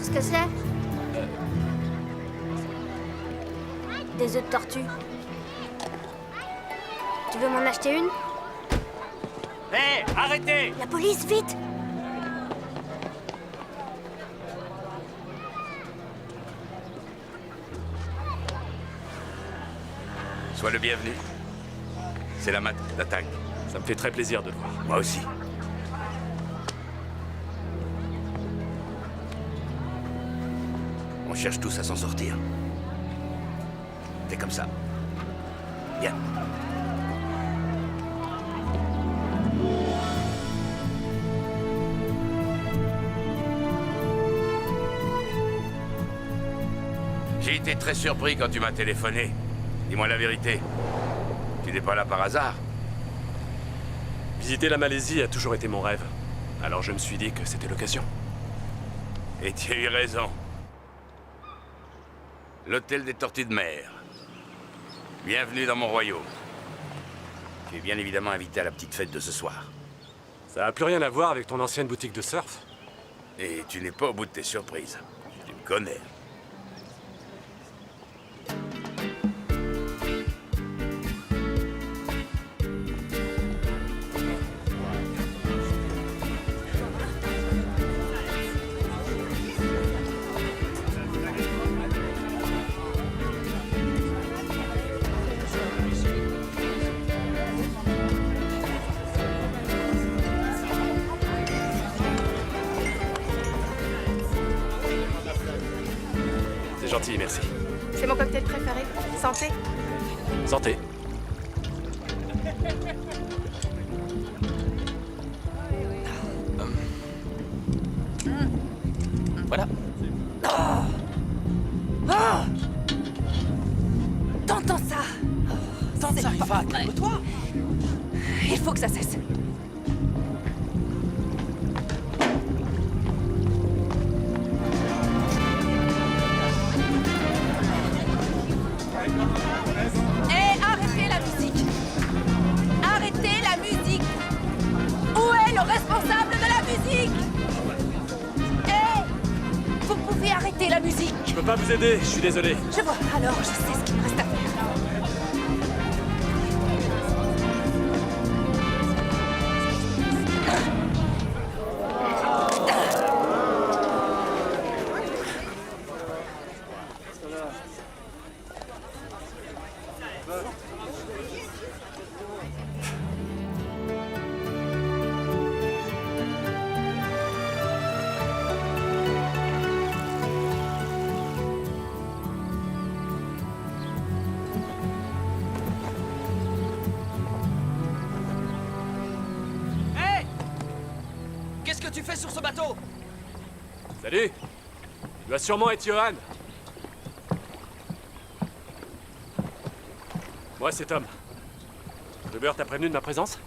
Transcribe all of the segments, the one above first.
dire ce que c'est? Des œufs de tortue. Tu veux m'en acheter une? Hé, arrêtez! La police, vite! Sois le bienvenu. C'est la mat d'attaque. Ça me fait très plaisir de te voir. Moi aussi. On cherche tous à s'en sortir. C'est comme ça. Bien. J'ai été très surpris quand tu m'as téléphoné. Dis-moi la vérité. Tu n'es pas là par hasard? Visiter la Malaisie a toujours été mon rêve. Alors je me suis dit que c'était l'occasion. Et tu as eu raison. L'hôtel des Tortues de Mer. Bienvenue dans mon royaume. Tu es bien évidemment invité à la petite fête de ce soir. Ça n'a plus rien à voir avec ton ancienne boutique de surf. Et tu n'es pas au bout de tes surprises. Tu me connais. C'est gentil, merci. C'est mon cocktail préféré. Santé. Santé. Voilà. T'entends ça? Tente ça, Rifa, calme-toi. Il faut que ça cesse. Arrêtez la musique! Arrêtez la musique! Où est le responsable de la musique? Vous pouvez arrêter la musique! Je peux pas vous aider, je suis désolé. Je vois, alors je sais ce qu'il me reste à faire. Hé! Qu'est-ce que tu fais sur ce bateau? Salut! Tu dois sûrement être Johan. Moi, c'est Tom. Gruber t'a prévenu de ma présence?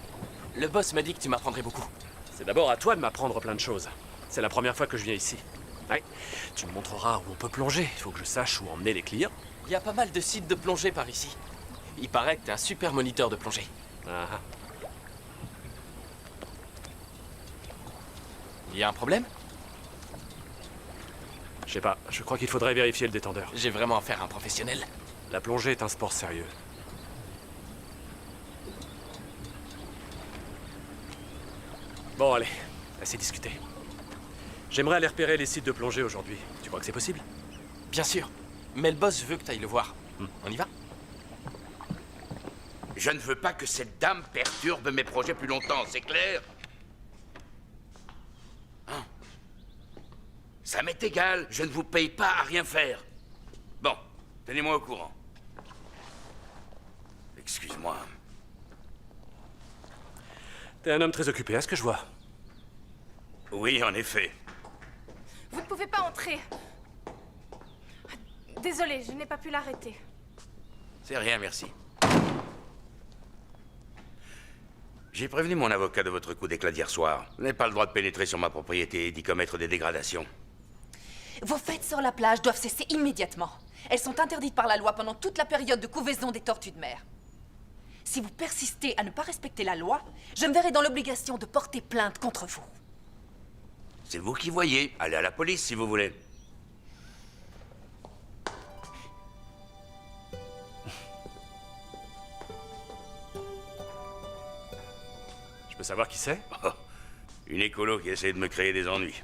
Le boss m'a dit que tu m'apprendrais beaucoup. C'est d'abord à toi de m'apprendre plein de choses. C'est la première fois que je viens ici. Ouais. Tu me montreras où on peut plonger. Il faut que je sache où emmener les clients. Il y a pas mal de sites de plongée par ici. Il paraît que t'es un super moniteur de plongée. Ah ah. Il y a un problème? Je sais pas, je crois qu'il faudrait vérifier le détendeur. J'ai vraiment affaire à un professionnel. La plongée est un sport sérieux. Bon, allez, assez discuté. J'aimerais aller repérer les sites de plongée aujourd'hui. Tu crois que c'est possible? Bien sûr. Mais le boss veut que t'ailles le voir. On y va? Je ne veux pas que cette dame perturbe mes projets plus longtemps, c'est clair? Hein? Ça m'est égal, je ne vous paye pas à rien faire. Bon, tenez-moi au courant. Excuse-moi. T'es un homme très occupé, à ce que je vois. Oui, en effet. Vous ne pouvez pas entrer. Désolée, je n'ai pas pu l'arrêter. C'est rien, merci. J'ai prévenu mon avocat de votre coup d'éclat d'hier soir. Vous n'avez pas le droit de pénétrer sur ma propriété et d'y commettre des dégradations. Vos fêtes sur la plage doivent cesser immédiatement. Elles sont interdites par la loi pendant toute la période de couvaison des tortues de mer. Si vous persistez à ne pas respecter la loi, je me verrai dans l'obligation de porter plainte contre vous. C'est vous qui voyez. Allez à la police si vous voulez. Je peux savoir qui c'est? Oh, une écolo qui essaie de me créer des ennuis.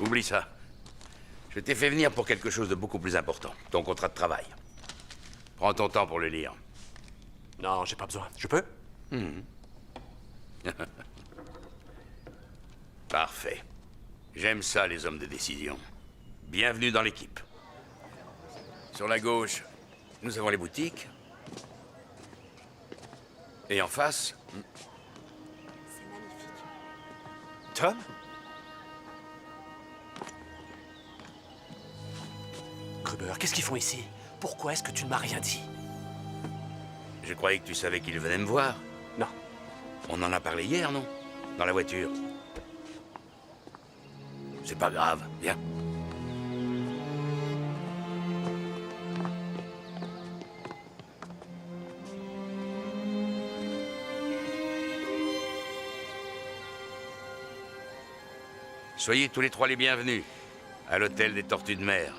Oublie ça. Je t'ai fait venir pour quelque chose de beaucoup plus important. Ton contrat de travail. Prends ton temps pour le lire. Non, j'ai pas besoin. Je peux? Parfait. J'aime ça, les hommes de décision. Bienvenue dans l'équipe. Sur la gauche, nous avons les boutiques. Et en face, C'est magnifique. Tom? Gruber, qu'est-ce qu'ils font ici? Pourquoi est-ce que tu ne m'as rien dit? je croyais que tu savais qu'ils venaient me voir. Non. On en a parlé hier, non? Dans la voiture. C'est pas grave, viens. Soyez tous les trois les bienvenus à l'hôtel des Tortues de Mer.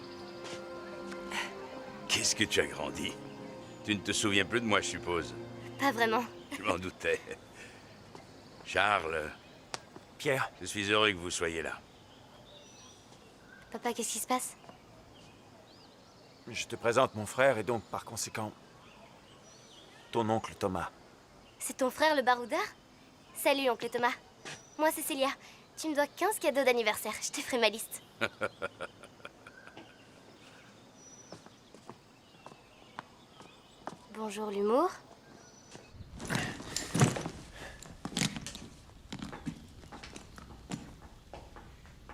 Qu'est-ce que tu as grandi? Tu ne te souviens plus de moi, je suppose. Pas vraiment. Je m'en doutais. Charles, Pierre, je suis heureux que vous soyez là. Papa, qu'est-ce qui se passe? Je te présente mon frère et donc, par conséquent, ton oncle Thomas. C'est ton frère le baroudeur? Salut, oncle Thomas. Moi, Cécilia. Tu me dois 15 cadeaux d'anniversaire. Je te ferai ma liste. Bonjour, l'humour.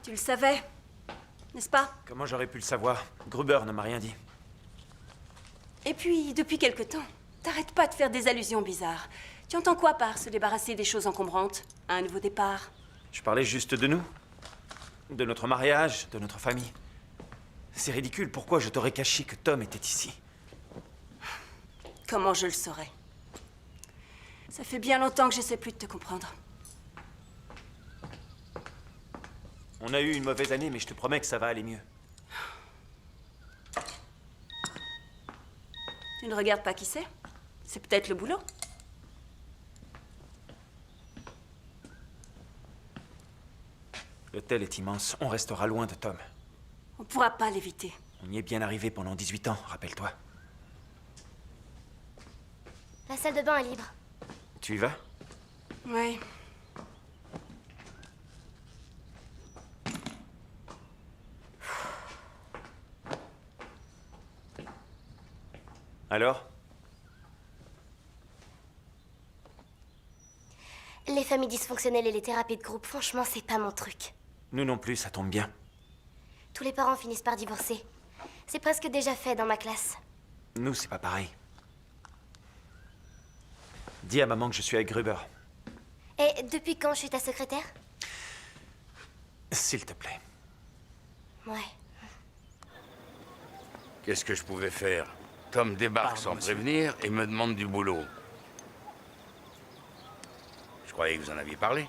Tu le savais, n'est-ce pas? Comment j'aurais pu le savoir? Gruber ne m'a rien dit. Et puis, depuis quelque temps, t'arrêtes pas de faire des allusions bizarres. Tu entends quoi par se débarrasser des choses encombrantes? Un nouveau départ? Je parlais juste de nous. De notre mariage, de notre famille. C'est ridicule, pourquoi je t'aurais caché que Tom était ici? Comment je le saurais? Ça fait bien longtemps que j'essaie plus de te comprendre. On a eu une mauvaise année, mais je te promets que ça va aller mieux. Tu ne regardes pas qui c'est? C'est peut-être le boulot? L'hôtel est immense, on restera loin de Tom. On pourra pas l'éviter. On y est bien arrivé pendant 18 ans, rappelle-toi. La salle de bain est libre. Tu y vas? Oui. Alors? Les familles dysfonctionnelles et les thérapies de groupe, franchement, c'est pas mon truc. Nous non plus, ça tombe bien. Tous les parents finissent par divorcer. C'est presque déjà fait dans ma classe. Nous, c'est pas pareil. Dis à maman que je suis avec Gruber. Et depuis quand je suis ta secrétaire? S'il te plaît. Ouais. Qu'est-ce que je pouvais faire? Tom débarque Pardon, sans monsieur. prévenir et me demande du boulot. Je croyais que vous en aviez parlé.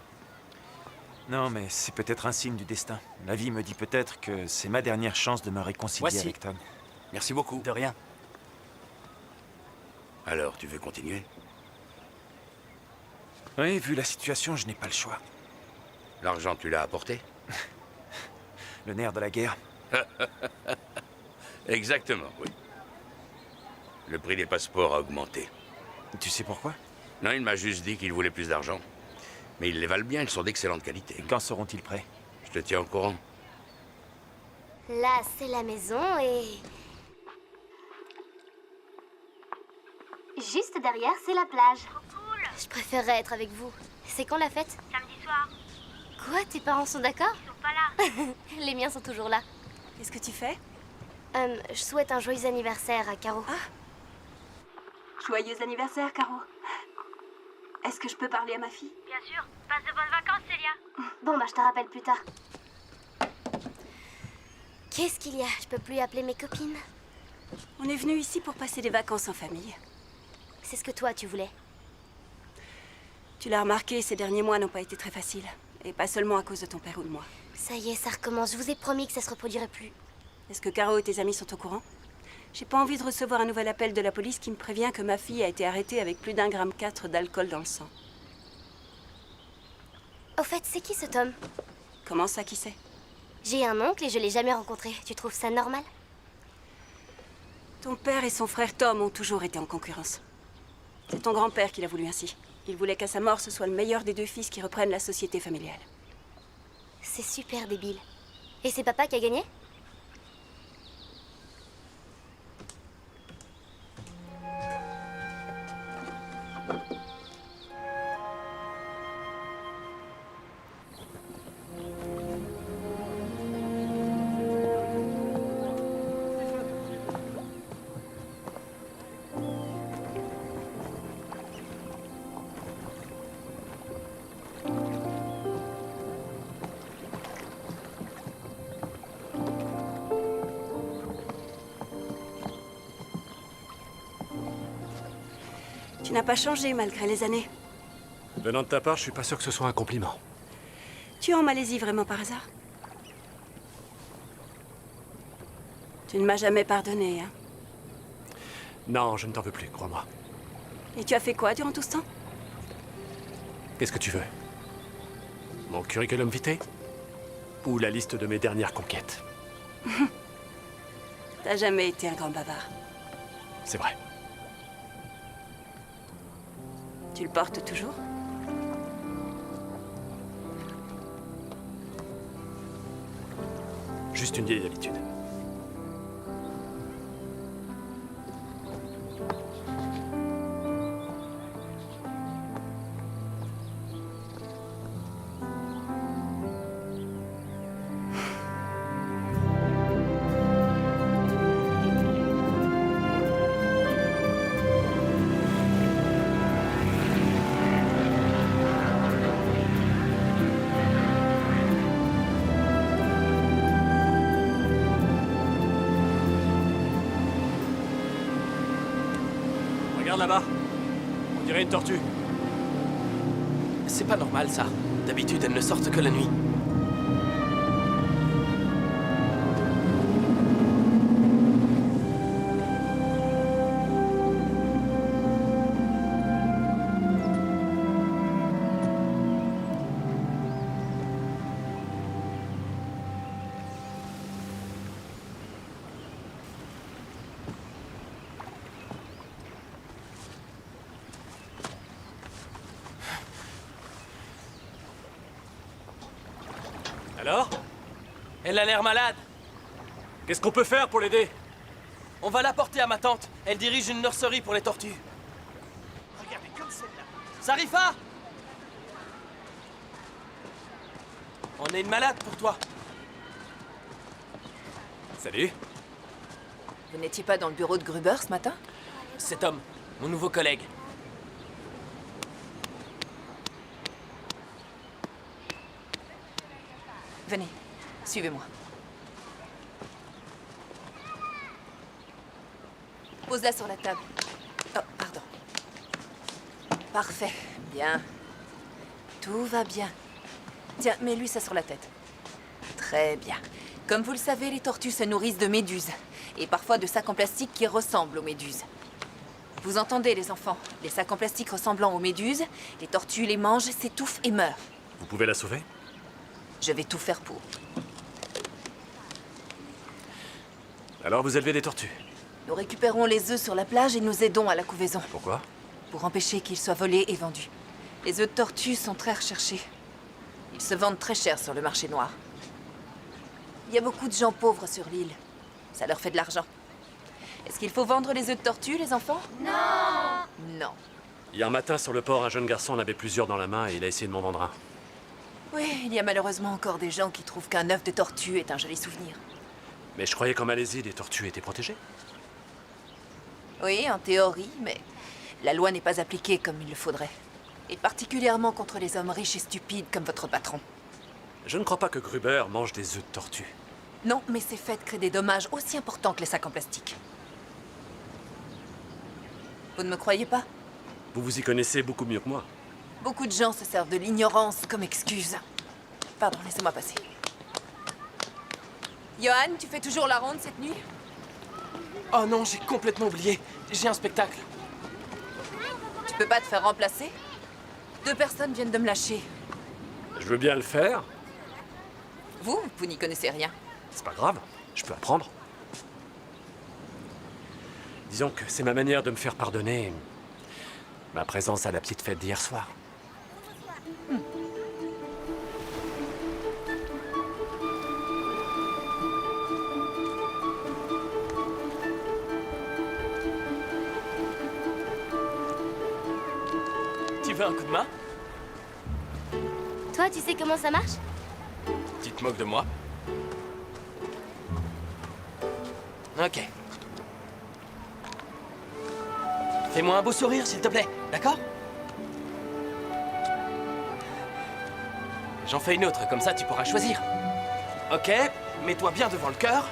Non, mais c'est peut-être un signe du destin. La vie me dit peut-être que c'est ma dernière chance de me réconcilier Voici. avec Tom. Merci beaucoup. De rien. Alors, tu veux continuer? Oui, vu la situation, je n'ai pas le choix. L'argent, tu l'as apporté? Le nerf de la guerre. Exactement, oui. Le prix des passeports a augmenté. Tu sais pourquoi? Non, il m'a juste dit qu'il voulait plus d'argent. Mais ils les valent bien, ils sont d'excellente qualité. Quand seront-ils prêts? Je te tiens au courant. Là, c'est la maison et... Juste derrière, c'est la plage. Je préférerais être avec vous. C'est quand la fête? Samedi soir, Quoi? Tes parents sont d'accord? ils sont pas là. Les miens sont toujours là. Qu'est-ce que tu fais? Je souhaite un joyeux anniversaire à Caro. Joyeux anniversaire, Caro. Est-ce que je peux parler à ma fille? Bien sûr. Passe de bonnes vacances, Célia. Bon, bah je te rappelle plus tard. Qu'est-ce qu'il y a? Je peux plus appeler mes copines. On est venu ici pour passer des vacances en famille. C'est ce que toi, tu voulais. Tu l'as remarqué, ces derniers mois n'ont pas été très faciles. Et pas seulement à cause de ton père ou de moi. Ça y est, ça recommence. Je vous ai promis que ça se reproduirait plus. Est-ce que Caro et tes amis sont au courant? J'ai pas envie de recevoir un nouvel appel de la police qui me prévient que ma fille a été arrêtée avec plus d'1,4 g d'alcool dans le sang. Au fait, c'est qui ce Tom? Comment ça, qui c'est? J'ai un oncle et je l'ai jamais rencontré. Tu trouves ça normal? Ton père et son frère Tom ont toujours été en concurrence. C'est ton grand-père qui l'a voulu ainsi. Il voulait qu'à sa mort, ce soit le meilleur des deux fils qui reprennent la société familiale. C'est super débile. Et c'est papa qui a gagné? Tu n'as pas changé malgré les années. Venant de ta part, je suis pas sûr que ce soit un compliment. Tu es en Malaisie vraiment par hasard? Tu ne m'as jamais pardonné, hein? Non, je ne t'en veux plus, crois-moi. Et tu as fait quoi durant tout ce temps? Qu'est-ce que tu veux? Mon curriculum vitae? Ou la liste de mes dernières conquêtes? T'as jamais été un grand bavard. C'est vrai. Tu le portes toujours? Juste une vieille habitude. Regarde là-bas. On dirait une tortue. C'est pas normal, ça. D'habitude, elles ne sortent que la nuit. Alors? Elle a l'air malade. Qu'est-ce qu'on peut faire pour l'aider? On va la porter à ma tante. Elle dirige une nurserie pour les tortues. Regardez comme celle-là. Sarifa! On est une malade pour toi. Salut. Vous n'étiez pas dans le bureau de Gruber ce matin? C'est Tom, mon nouveau collègue. Venez, suivez-moi. Pose-la sur la table. Oh, pardon. Parfait, bien. Tout va bien. Tiens, mets-lui ça sur la tête. Très bien. Comme vous le savez, les tortues se nourrissent de méduses. Et parfois de sacs en plastique qui ressemblent aux méduses. Vous entendez, les enfants? Les sacs en plastique ressemblant aux méduses, les tortues les mangent, s'étouffent et meurent. Vous pouvez la sauver? Je vais tout faire pour. Alors vous élevez des tortues. Nous récupérons les œufs sur la plage et nous aidons à la couvaison. Pourquoi? Pour empêcher qu'ils soient volés et vendus. Les œufs de tortue sont très recherchés. Ils se vendent très cher sur le marché noir. Il y a beaucoup de gens pauvres sur l'île. Ça leur fait de l'argent. Est-ce qu'il faut vendre les œufs de tortue, les enfants? Non! Non. Hier matin, sur le port, un jeune garçon en avait plusieurs dans la main et il a essayé de m'en vendre un. Oui, il y a malheureusement encore des gens qui trouvent qu'un œuf de tortue est un joli souvenir. Mais je croyais qu'en Malaisie, les tortues étaient protégées. Oui, en théorie, mais la loi n'est pas appliquée comme il le faudrait. Et particulièrement contre les hommes riches et stupides comme votre patron. Je ne crois pas que Gruber mange des œufs de tortue. Non, mais ces faits créent des dommages aussi importants que les sacs en plastique. Vous ne me croyez pas? Vous vous y connaissez beaucoup mieux que moi. Beaucoup de gens se servent de l'ignorance comme excuse. Pardon, laissez-moi passer. Johan, tu fais toujours la ronde cette nuit? Oh non, j'ai complètement oublié. J'ai un spectacle. Tu peux pas te faire remplacer? 2 personnes viennent de me lâcher. Je veux bien le faire. Vous n'y connaissez rien. C'est pas grave, je peux apprendre. Disons que c'est ma manière de me faire pardonner ma présence à la petite fête d'hier soir. Tu veux un coup de main? Toi, tu sais comment ça marche? Tu te moques de moi? Ok. Fais-moi un beau sourire, s'il te plaît, d'accord? J'en fais une autre, comme ça tu pourras choisir. Ok, mets-toi bien devant le cœur.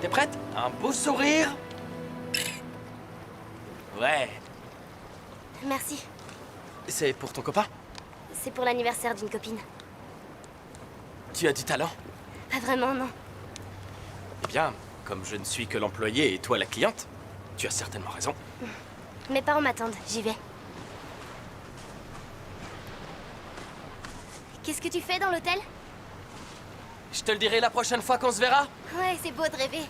T'es prête? Un beau sourire. Ouais. Merci. C'est pour ton copain? C'est pour l'anniversaire d'une copine. Tu as du talent. Pas vraiment, non. Eh bien, comme je ne suis que l'employé et toi la cliente, tu as certainement raison. Mes parents m'attendent, j'y vais. Qu'est-ce que tu fais dans l'hôtel? Je te le dirai la prochaine fois qu'on se verra. Ouais, c'est beau de rêver.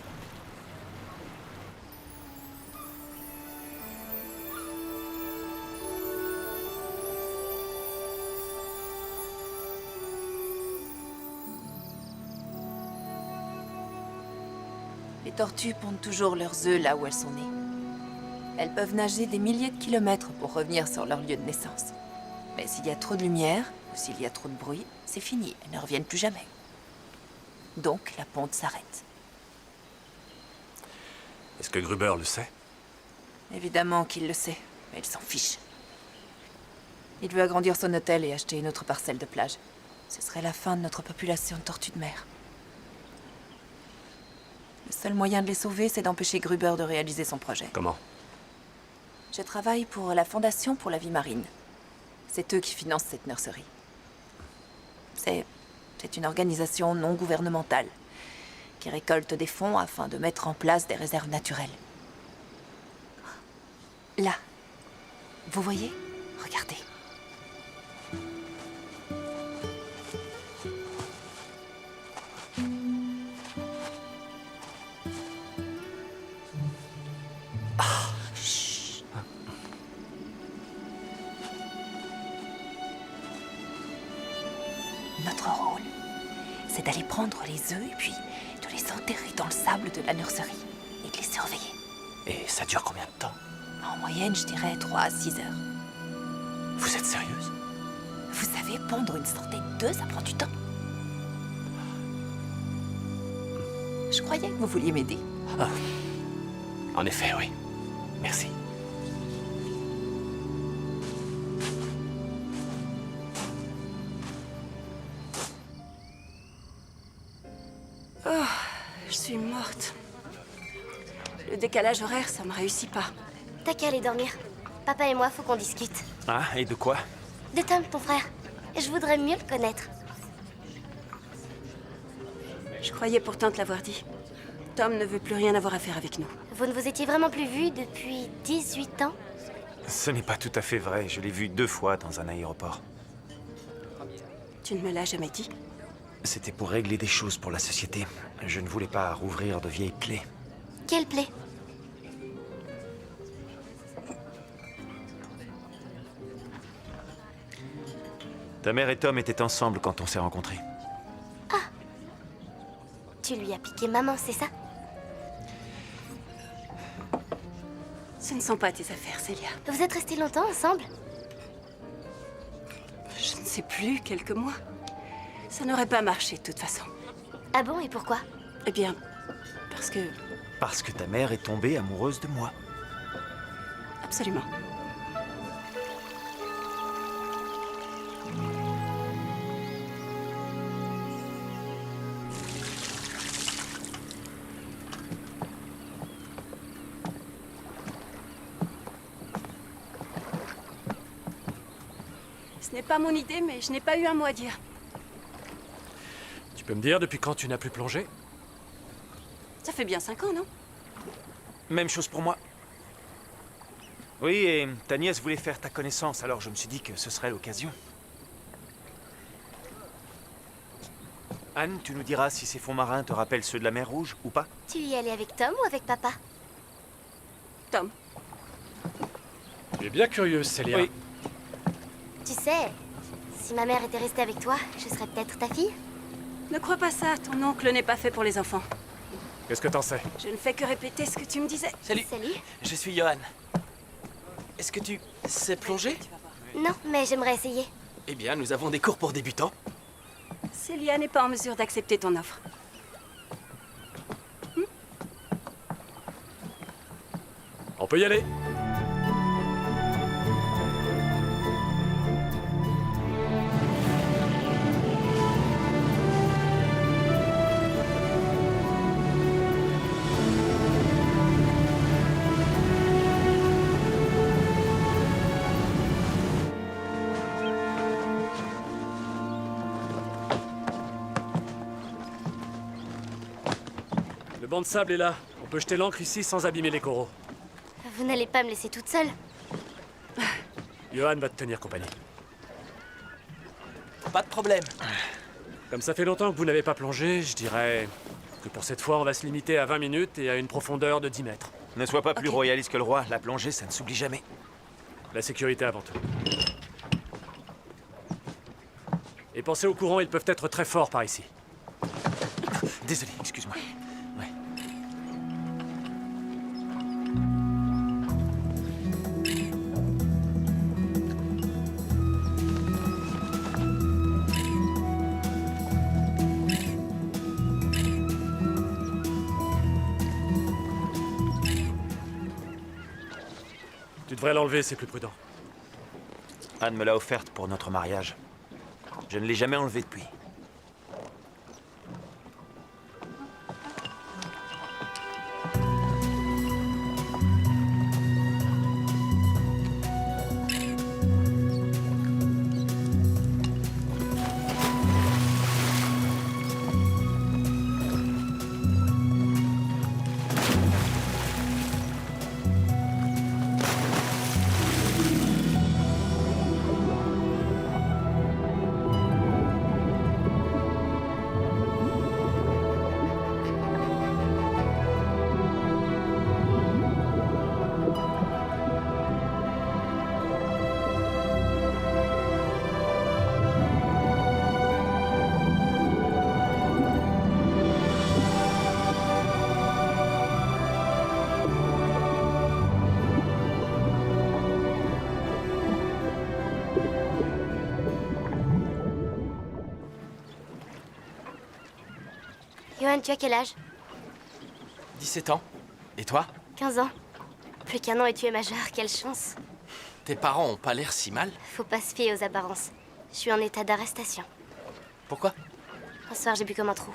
Les tortues pondent toujours leurs œufs là où elles sont nées. Elles peuvent nager des milliers de kilomètres pour revenir sur leur lieu de naissance. Mais s'il y a trop de lumière, ou s'il y a trop de bruit, c'est fini, elles ne reviennent plus jamais. Donc la ponte s'arrête. Est-ce que Gruber le sait? Évidemment qu'il le sait, mais il s'en fiche. Il veut agrandir son hôtel et acheter une autre parcelle de plage. Ce serait la fin de notre population de tortues de mer. Le seul moyen de les sauver, c'est d'empêcher Gruber de réaliser son projet. Comment? Je travaille pour la Fondation pour la vie marine. C'est eux qui financent cette nurserie. C'est une organisation non gouvernementale qui récolte des fonds afin de mettre en place des réserves naturelles. Là, vous voyez? Regardez. Notre rôle, c'est d'aller prendre les œufs et puis de les enterrer dans le sable de la nurserie et de les surveiller. Et ça dure combien de temps? En moyenne, je dirais 3 à 6 heures. Vous êtes sérieuse? Vous savez, pondre une centaine d'œufs, ça prend du temps. Je croyais que vous vouliez m'aider. Ah. En effet, oui. Merci. Je suis morte. Le décalage horaire, ça me réussit pas. T'as qu'à aller dormir. Papa et moi, faut qu'on discute. Ah, et de quoi? De Tom, ton frère. Je voudrais mieux le connaître. Je croyais pourtant te l'avoir dit. Tom ne veut plus rien avoir à faire avec nous. Vous ne vous étiez vraiment plus vus depuis 18 ans? Ce n'est pas tout à fait vrai. Je l'ai vu 2 fois dans un aéroport. Tu ne me l'as jamais dit? C'était pour régler des choses pour la société. Je ne voulais pas rouvrir de vieilles plaies. Quelle plaie? Ta mère et Tom étaient ensemble quand on s'est rencontrés. Tu lui as piqué maman, c'est ça? Ce ne sont pas tes affaires, Célia. Vous êtes restés longtemps ensemble? Je ne sais plus, quelques mois. Ça n'aurait pas marché de toute façon. Ah bon, et pourquoi? Eh bien, parce que... Parce que ta mère est tombée amoureuse de moi. Absolument. Ce n'est pas mon idée, mais je n'ai pas eu un mot à dire. Tu peux me dire depuis quand tu n'as plus plongé? Ça fait bien 5 ans, non? Même chose pour moi. Oui, et ta nièce voulait faire ta connaissance, alors je me suis dit que ce serait l'occasion. Anne, tu nous diras si ces fonds marins te rappellent ceux de la mer Rouge ou pas? Tu y es allé avec Tom ou avec papa? Tom, Tu es bien curieuse, Célia. Oui. Tu sais, si ma mère était restée avec toi, je serais peut-être ta fille? ne crois pas ça. Ton oncle n'est pas fait pour les enfants. Qu'est-ce que t'en sais? Je ne fais que répéter ce que tu me disais. Salut, Salut. je suis Johan. Est-ce que tu sais plonger? Tu vas voir. Non, mais j'aimerais essayer. Eh bien, nous avons des cours pour débutants. Célia n'est pas en mesure d'accepter ton offre. On peut y aller. Le banc de sable est là. On peut jeter l'ancre ici sans abîmer les coraux. Vous n'allez pas me laisser toute seule? Johan va te tenir compagnie. Pas de problème. Comme ça fait longtemps que vous n'avez pas plongé, je dirais que pour cette fois, on va se limiter à 20 minutes et à une profondeur de 10 mètres. Ne sois pas plus Ok. royaliste que le roi. La plongée, ça ne s'oublie jamais. La sécurité avant tout. Et pensez au courant, ils peuvent être très forts par ici. Désolé, excuse-moi. Ouais. Tu devrais l'enlever, c'est plus prudent. Anne me l'a offerte pour notre mariage. Je ne l'ai jamais enlevée depuis. Johan, tu as quel âge? 17 ans. Et toi? 15 ans. Plus qu'un an et tu es majeur, quelle chance. Tes parents ont pas l'air si mal. Faut pas se fier aux apparences. Je suis en état d'arrestation. Pourquoi? Un soir, j'ai bu comme un trou.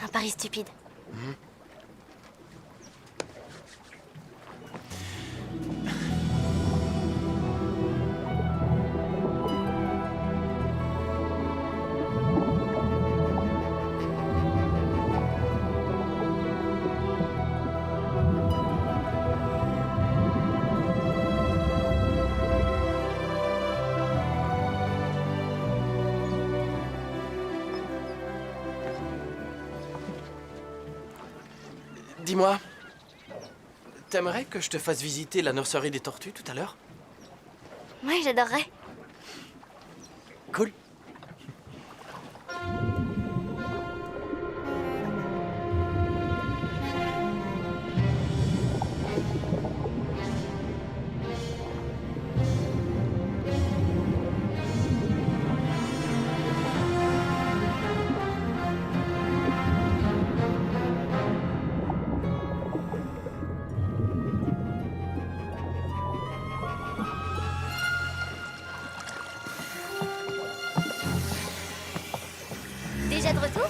Un pari stupide. Dis-moi, t'aimerais que je te fasse visiter la nurserie des tortues tout à l'heure? Ouais, j'adorerais. Cool. Déjà de retour?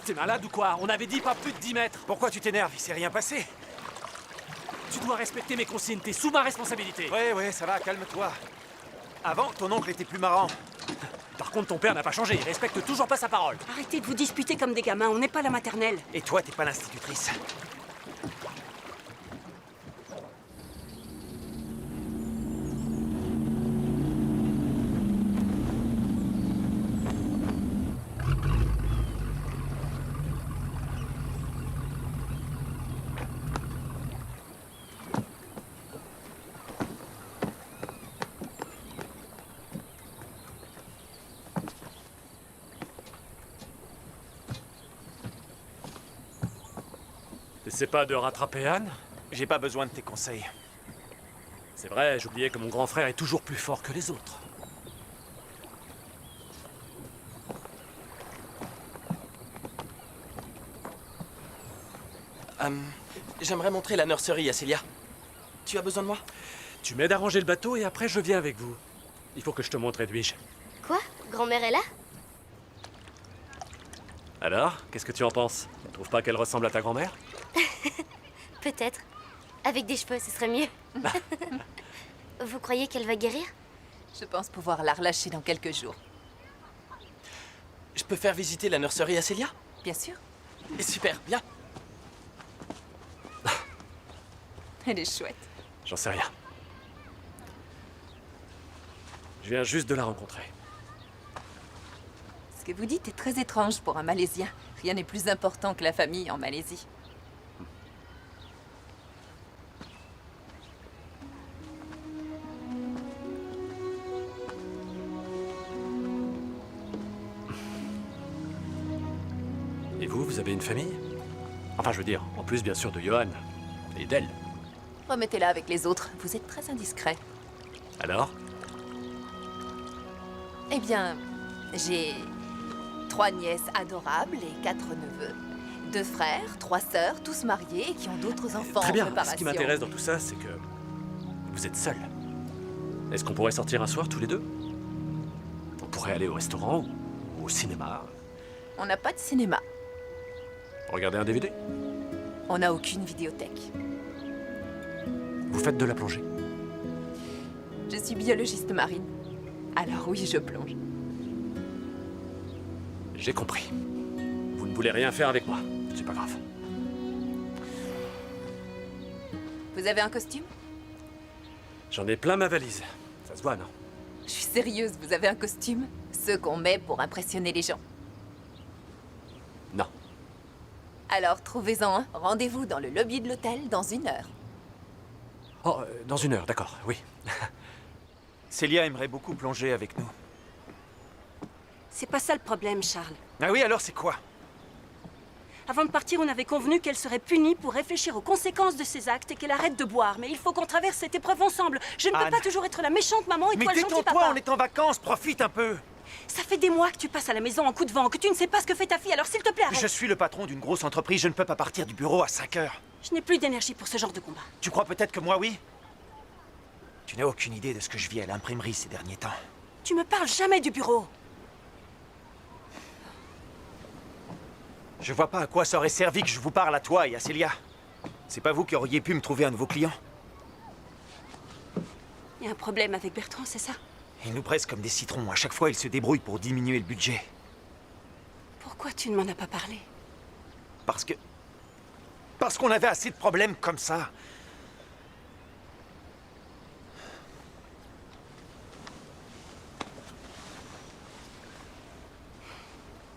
T'es malade ou quoi? On avait dit pas plus de 10 mètres. Pourquoi tu t'énerves? Il s'est rien passé. Tu dois respecter mes consignes, t'es sous ma responsabilité. Ouais, ça va, calme-toi. Avant, ton oncle était plus marrant. Par contre, ton père n'a pas changé, il respecte toujours pas sa parole. Arrêtez de vous disputer comme des gamins, on n'est pas la maternelle. Et toi, t'es pas l'institutrice. T'essaies pas de rattraper Anne? J'ai pas besoin de tes conseils. C'est vrai, j'oubliais que mon grand frère est toujours plus fort que les autres. J'aimerais montrer la nurserie à Célia. Tu as besoin de moi? Tu m'aides à ranger le bateau et après je viens avec vous. Il faut que je te montre Edwige. Quoi? Grand-mère est là? Alors, qu'est-ce que tu en penses? Tu trouves pas qu'elle ressemble à ta grand-mère? Peut-être. Avec des cheveux, ce serait mieux. Vous croyez qu'elle va guérir? Je pense pouvoir la relâcher dans quelques jours. Je peux faire visiter la nurserie à Célia? Bien sûr. Super, bien. Elle est chouette. J'en sais rien. Je viens juste de la rencontrer. Ce que vous dites est très étrange pour un Malaisien. Rien n'est plus important que la famille en Malaisie. Et vous avez une famille? Enfin, je veux dire, en plus bien sûr de Johan et d'elle. Remettez-la avec les autres. Vous êtes très indiscret. Alors? Eh bien, j'ai 3 nièces adorables et 4 neveux. 2 frères, 3 sœurs, tous mariés et qui ont d'autres enfants Très en bien. préparation. Ce qui m'intéresse dans tout ça, c'est que vous êtes seuls. Est-ce qu'on pourrait sortir un soir tous les deux? On pourrait aller au restaurant ou au cinéma. On n'a pas de cinéma. Regarder un DVD. On n'a aucune vidéothèque. Vous faites de la plongée. Je suis biologiste marine. Alors oui, je plonge. J'ai compris. Vous ne voulez rien faire avec moi. C'est pas grave. Vous avez un costume? J'en ai plein ma valise. Ça se voit, non? Je suis sérieuse, vous avez un costume? Ceux qu'on met pour impressionner les gens. Non. Alors trouvez-en un. Rendez-vous dans le lobby de l'hôtel dans 1 heure. Oh, dans 1 heure, d'accord, oui. Célia aimerait beaucoup plonger avec nous. C'est pas ça le problème, Charles. Ah oui, alors c'est quoi? Avant de partir, on avait convenu qu'elle serait punie pour réfléchir aux conséquences de ses actes et qu'elle arrête de boire. Mais il faut qu'on traverse cette épreuve ensemble. Je ne peux Anne. pas toujours être la méchante maman et Mais toi le gentil détends-toi, papa. on est en vacances, profite un peu. Ça fait des mois que tu passes à la maison en coup de vent, que tu ne sais pas ce que fait ta fille, alors s'il te plaît, arrête. Je suis le patron d'une grosse entreprise, je ne peux pas partir du bureau à 5 heures. Je n'ai plus d'énergie pour ce genre de combat. Tu crois peut-être que moi, oui? Tu n'as aucune idée de ce que je vis à l'imprimerie ces derniers temps. Tu me parles jamais du bureau. Je vois pas à quoi ça aurait servi que je vous parle à toi et à Célia. C'est pas vous qui auriez pu me trouver un nouveau client. Il y a un problème avec Bertrand, c'est ça? Ils nous pressent comme des citrons. À chaque fois, ils se débrouillent pour diminuer le budget. Pourquoi tu ne m'en as pas parlé? Parce que... Parce qu'on avait assez de problèmes comme ça.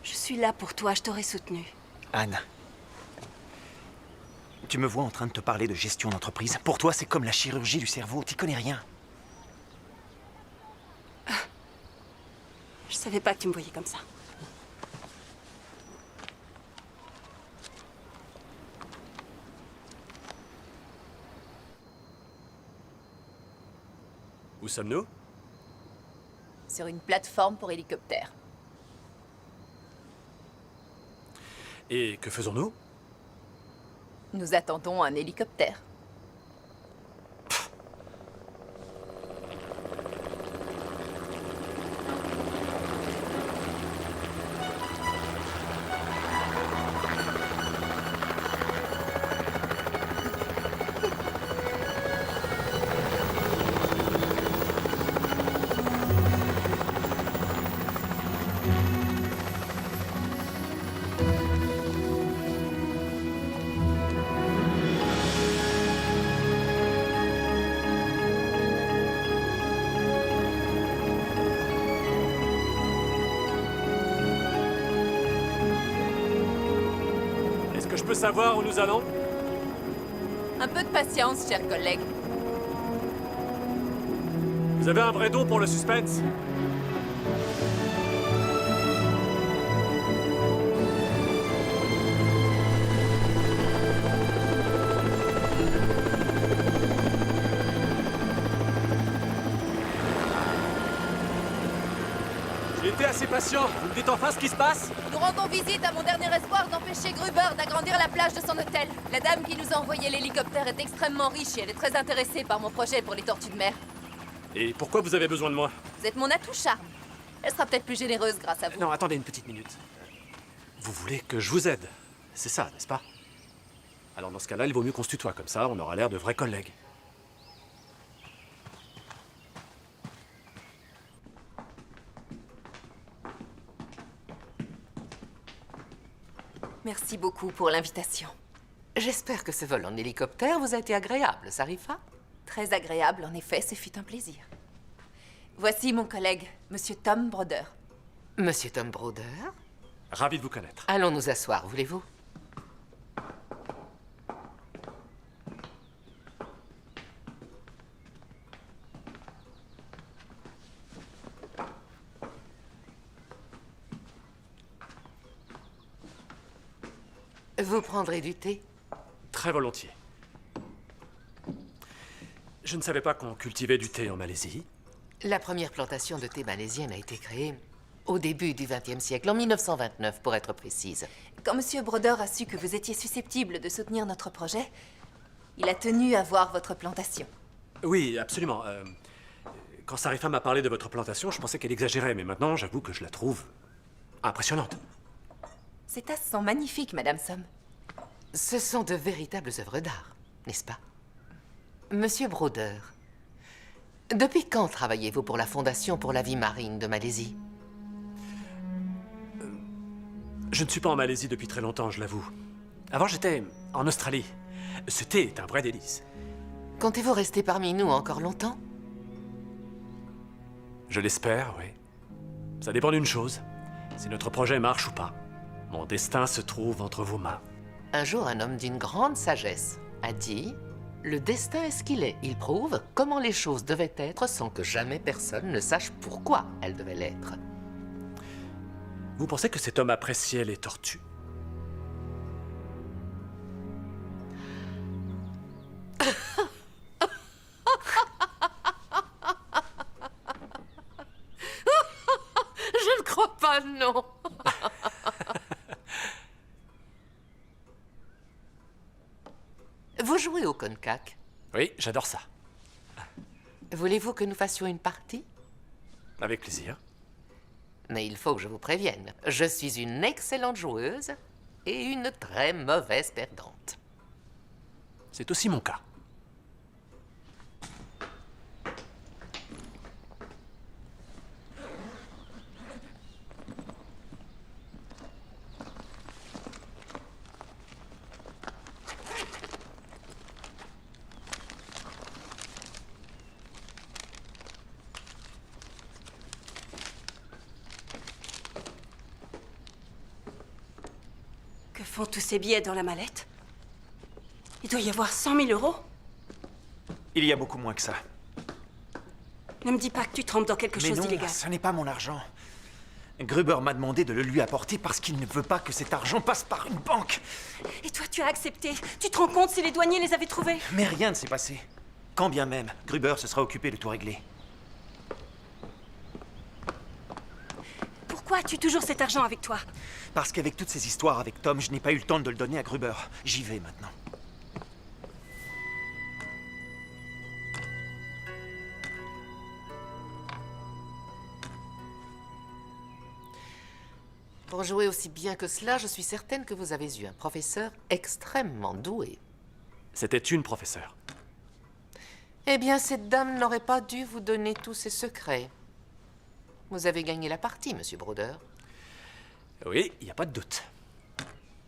Je suis là pour toi, je t'aurais soutenu. Anne. Tu me vois en train de te parler de gestion d'entreprise. Pour toi, c'est comme la chirurgie du cerveau. T'y connais rien. Je savais pas que tu me voyais comme ça. Où sommes-nous? Sur une plateforme pour hélicoptère. Et que faisons-nous? Nous attendons un hélicoptère. que je peux savoir où nous allons? Un peu de patience, cher collègue. Vous avez un vrai don pour le suspense? J'ai été assez patient. Vous me dites enfin ce qui se passe? Nous rendons visite à mon dernier espoir d'empêcher Gruber d'agrandir la plage de son hôtel. La dame qui nous a envoyé l'hélicoptère est extrêmement riche et elle est très intéressée par mon projet pour les tortues de mer. Et pourquoi vous avez besoin de moi? Vous êtes mon atout charme. Elle sera peut-être plus généreuse grâce à vous. Non, attendez une petite minute. Vous voulez que je vous aide? C'est ça, n'est-ce pas? Alors dans ce cas-là, il vaut mieux qu'on se tutoie, comme ça on aura l'air de vrais collègues. Merci beaucoup pour l'invitation. J'espère que ce vol en hélicoptère vous a été agréable, Sarifa. Très agréable, en effet, ce fut un plaisir. Voici mon collègue, Monsieur Tom Broder. Monsieur Tom Broder, Ravi de vous connaître. allons nous asseoir, voulez-vous? Vous prendrez du thé? Très volontiers. Je ne savais pas qu'on cultivait du thé en Malaisie. La première plantation de thé malaisienne a été créée au début du XXe siècle, en 1929 pour être précise. Quand Monsieur Broder a su que vous étiez susceptible de soutenir notre projet, il a tenu à voir votre plantation. Oui, absolument. Quand Sarifa m'a parlé de votre plantation, je pensais qu'elle exagérait, mais maintenant, j'avoue que je la trouve impressionnante. Ces tasses sont magnifiques, Madame Somme. Ce sont de véritables œuvres d'art, n'est-ce pas? Monsieur Broder, depuis quand travaillez-vous pour la Fondation pour la vie marine de Malaisie? Je ne suis pas en Malaisie depuis très longtemps, je l'avoue. Avant, j'étais en Australie. Ce thé est un vrai délice. Comptez-vous rester parmi nous encore longtemps? Je l'espère, oui. Ça dépend d'une chose. Si notre projet marche ou pas. Mon destin se trouve entre vos mains. Un jour, un homme d'une grande sagesse a dit « Le destin est ce qu'il est. Il prouve comment les choses devaient être sans que jamais personne ne sache pourquoi elles devaient l'être. » Vous pensez que cet homme appréciait les tortues? Je ne crois pas, non. Vous jouez au konjac? Oui, j'adore ça. Voulez-vous que nous fassions une partie? Avec plaisir. Mais il faut que je vous prévienne. Je suis une excellente joueuse et une très mauvaise perdante. C'est aussi mon cas. Que font tous ces billets dans la mallette? Il doit y avoir 100 000 euros. Il y a beaucoup moins que ça. Ne me dis pas que tu trempes dans quelque Mais chose non, d'illégal. ce n'est pas mon argent. Gruber m'a demandé de le lui apporter parce qu'il ne veut pas que cet argent passe par une banque. Et toi, tu as accepté. Tu te rends compte si les douaniers les avaient trouvés? Mais rien ne s'est passé. Quand bien même, Gruber se sera occupé de tout régler. Pourquoi as-tu toujours cet argent avec toi? Parce qu'avec toutes ces histoires avec Tom, je n'ai pas eu le temps de le donner à Gruber. J'y vais maintenant. Pour jouer aussi bien que cela, je suis certaine que vous avez eu un professeur extrêmement doué. C'était une professeure. Eh bien, cette dame n'aurait pas dû vous donner tous ses secrets. Vous avez gagné la partie, Monsieur Broder. Oui, il n'y a pas de doute.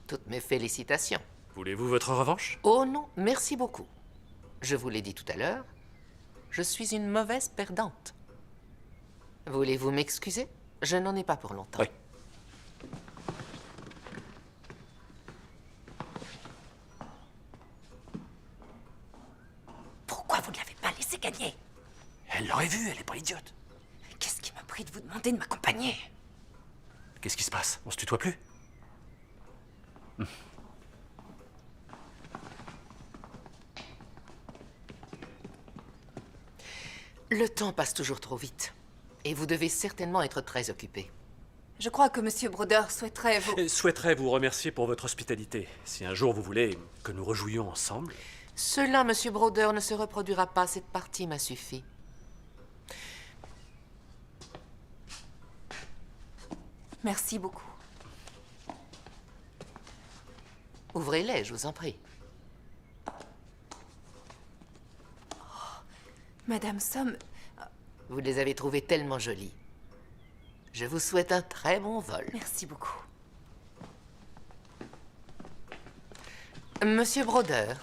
Toutes mes félicitations. Voulez-vous votre revanche? Oh non, merci beaucoup. Je vous l'ai dit tout à l'heure, je suis une mauvaise perdante. Voulez-vous m'excuser? Je n'en ai pas pour longtemps. Oui. Elle l'aurait vu, elle est pas idiote. Qu'est-ce qui m'a pris de vous demander de m'accompagner? Qu'est-ce qui se passe? On se tutoie plus? Le temps passe toujours trop vite. Et vous devez certainement être très occupé. Je crois que Monsieur Broder souhaiterait vous... Souhaiterais vous remercier pour votre hospitalité. Si un jour vous voulez que nous rejouions ensemble... Cela, Monsieur Broder, ne se reproduira pas. Cette partie m'a suffi. Merci beaucoup. Ouvrez-les, je vous en prie. Madame Somme... Vous les avez trouvées tellement jolies. Je vous souhaite un très bon vol. Merci beaucoup. Monsieur Broder,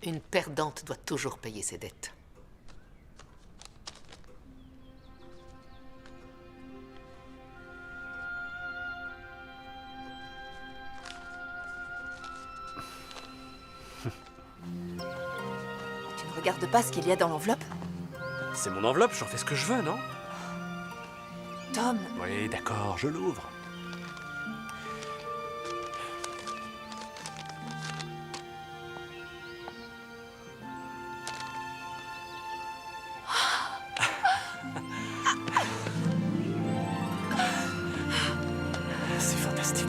une perdante doit toujours payer ses dettes. Tu ne regardes pas ce qu'il y a dans l'enveloppe? C'est mon enveloppe, j'en fais ce que je veux, non? Tom, Oui, d'accord, je l'ouvre. C'est fantastique.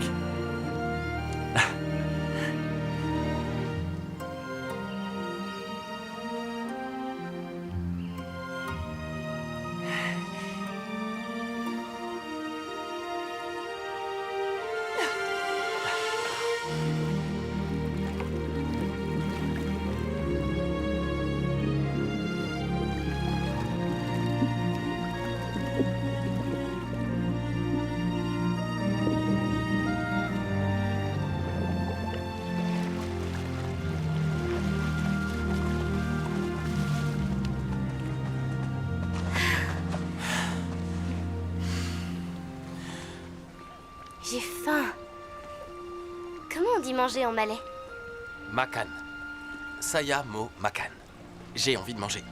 J'ai faim. Comment on dit manger en malais? Makan. Saya mo makan. J'ai envie de manger.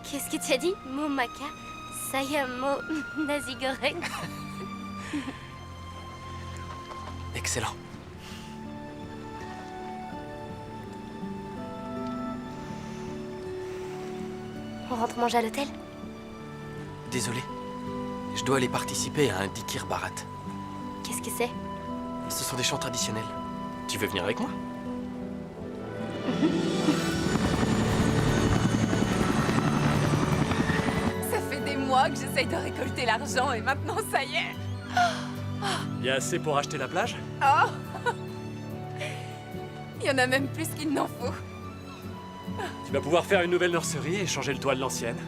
Qu'est-ce que tu as dit? Momaka? Sayamo nasi goreng? Excellent. On rentre manger à l'hôtel? Désolé. Je dois aller participer à un dikir barat. Qu'est-ce que c'est? Ce sont des chants traditionnels. Tu veux venir avec moi? ça fait des mois que j'essaye de récolter l'argent et maintenant ça y est. Il y a assez pour acheter la plage? Oh Il y en a même plus qu'il n'en faut. Tu vas pouvoir faire une nouvelle nurserie et changer le toit de l'ancienne.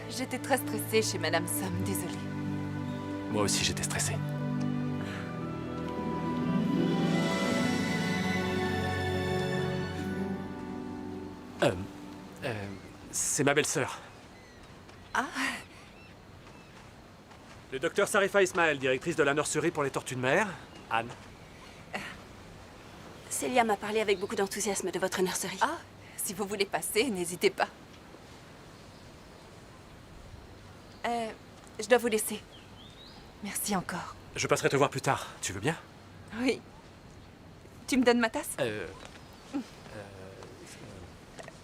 J'étais très stressée chez Madame Somme, désolée. Moi aussi, j'étais stressé. C'est ma belle-sœur. Ah. Le docteur Sarifa Ismaël, directrice de la nurserie pour les tortues de mer. Anne. Célia m'a parlé avec beaucoup d'enthousiasme de votre nurserie. Ah, si vous voulez passer, n'hésitez pas. Je dois vous laisser. Merci encore. Je passerai te voir plus tard. Tu veux bien? Oui. Tu me donnes ma tasse?